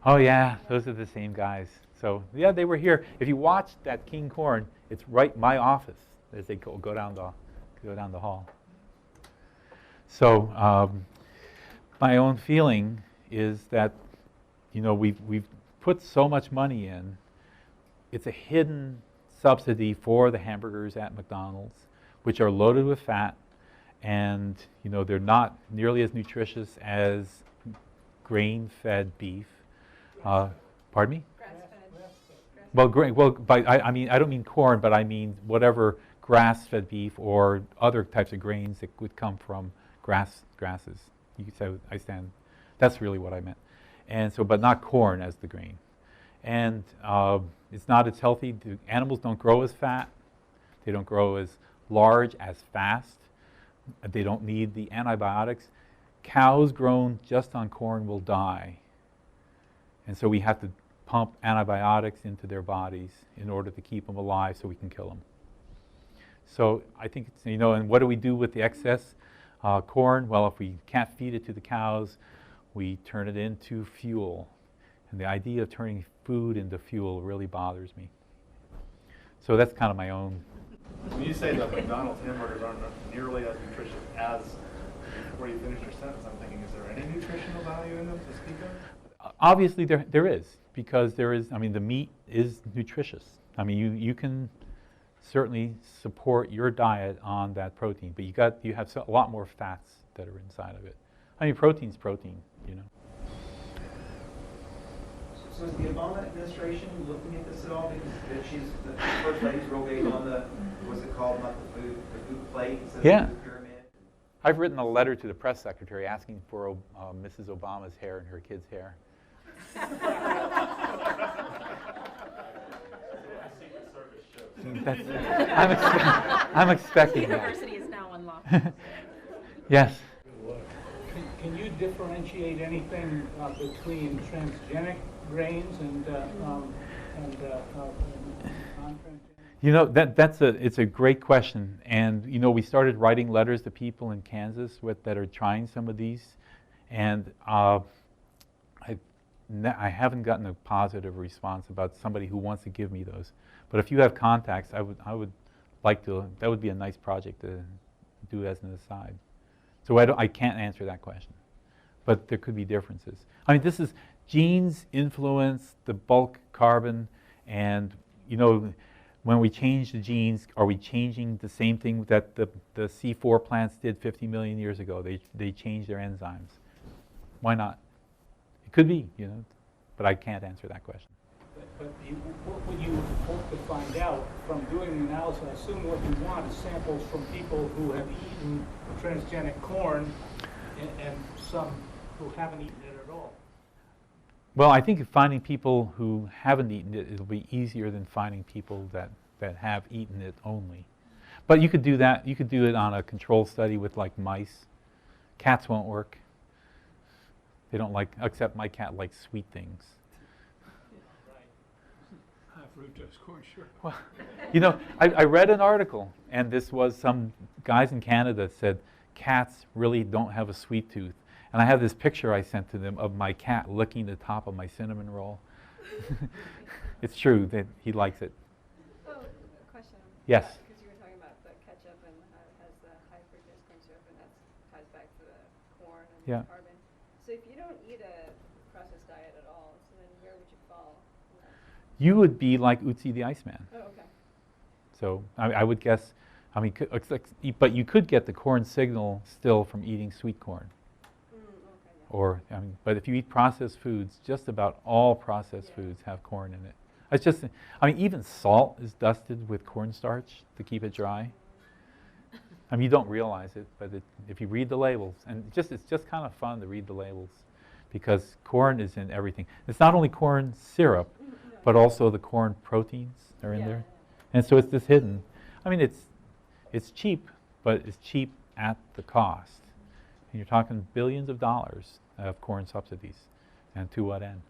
Oh yeah, those are the same guys. So yeah, they were here. If you watch that King Corn, it's right my office as they go down the hall. So my own feeling is that we've put so much money in. It's a hidden subsidy for the hamburgers at McDonald's, which are loaded with fat, and they're not nearly as nutritious as grain-fed beef. Pardon me? Well, I mean, I don't mean corn, but I mean whatever grass-fed beef or other types of grains that would come from grasses. You could say that's really what I meant. And so, but not corn as the grain. And it's not as healthy. The animals don't grow as fat. They don't grow as large, as fast. They don't need the antibiotics. Cows grown just on corn will die. And so we have to pump antibiotics into their bodies in order to keep them alive so we can kill them. So I think it's, and what do we do with the excess corn? Well, if we can't feed it to the cows, we turn it into fuel. And the idea of turning food into fuel really bothers me. So that's kind of my own. When you say that McDonald's hamburgers aren't nearly as nutritious as before you finish your sentence, I'm thinking, is there any nutritional value in them to speak of? Obviously there is, because the meat is nutritious. I mean, you can certainly support your diet on that protein, but you have a lot more fats that are inside of it. I mean, protein's protein, So is the Obama administration looking at this at all? Because the first lady's real big on what's it called, not the food plate, instead Yeah. of the food pyramid. I've written a letter to the press secretary asking for Mrs. Obama's hair and her kids' hair. I'm expecting that. University is now unlocked. Yes. Can you differentiate anything between transgenic grains and non-transgenic? It's a great question, and we started writing letters to people in Kansas that are trying some of these, and I haven't gotten a positive response about somebody who wants to give me those. But if you have contacts, I would like to. That would be a nice project to do as an aside. So I can't answer that question, but there could be differences. I mean, genes influence the bulk carbon, and when we change the genes, are we changing the same thing that the C4 plants did 50 million years ago? They changed their enzymes. Why not? It could be, but I can't answer that question. But what would you hope to find out from doing the analysis? I assume what you want is samples from people who have eaten transgenic corn and some who haven't eaten it at all. Well, I think finding people who haven't eaten it will be easier than finding people that have eaten it only. But you could do that. You could do it on a control study with like mice. Cats won't work. They don't except my cat likes sweet things. Fructose corn syrup. Well, I read an article, and this was some guys in Canada said cats really don't have a sweet tooth. And I have this picture I sent to them of my cat licking the top of my cinnamon roll. It's true that he likes it. Oh, a question. Yes. Because you were talking about the ketchup and how it has the high fructose corn syrup, and that ties back to the corn and Yeah. the carbon. So if you don't eat a processed diet at all, so then where would you fall? You would be like Ötzi the Iceman. Oh, okay. So I would guess, I mean, but you could get the corn signal still from eating sweet corn. Okay, yeah. Or, I mean, but if you eat processed foods, just about all processed foods have corn in it. It's just, I mean, even salt is dusted with cornstarch to keep it dry. I mean, you don't realize it, but if you read the labels, and it's just kind of fun to read the labels, because corn is in everything. It's not only corn syrup, but also the corn proteins are in there, and so it's just hidden. I mean, it's cheap, but it's cheap at the cost. And you're talking billions of dollars of corn subsidies, and to what end?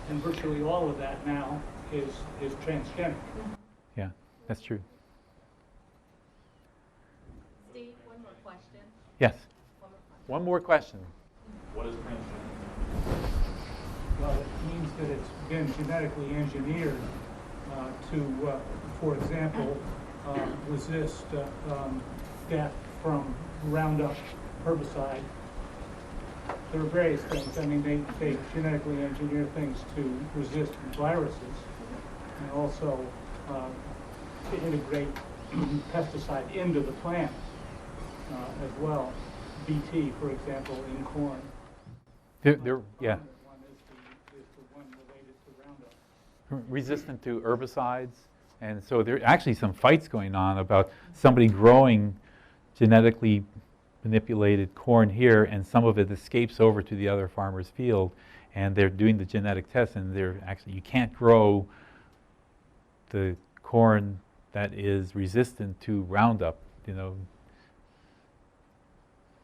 And virtually all of that now is transgenic. Yeah, that's true. Steve, one more question. Yes. One more question. One more question. What is transgenic? Well, it means that it's been genetically engineered to, for example, resist death from Roundup herbicide. There are various things. I mean, they genetically engineer things to resist viruses, and also to integrate pesticide into the plant as well. BT, for example, in corn. Yeah. The one is the one related to Roundup. Resistant to herbicides, and so there are actually some fights going on about somebody growing genetically manipulated corn here, and some of it escapes over to the other farmer's field, and they're doing the genetic tests, and they're actually, you can't grow the corn that is resistant to Roundup, you know.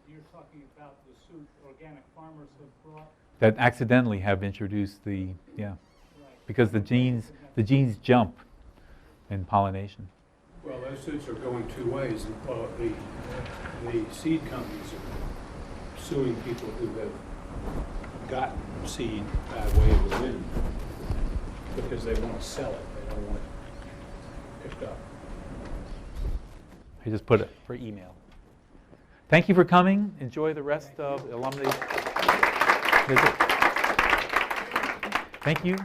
You're talking about the suit organic farmers have brought. That accidentally have introduced the, yeah, Right. because the genes jump in pollination. Well, those suits are going two ways. The seed companies are suing people who have gotten seed by way of the wind because they want to sell it. They don't want it picked up. I just put it for email. Thank you for coming. Enjoy the rest of the alumni visit. Thank you.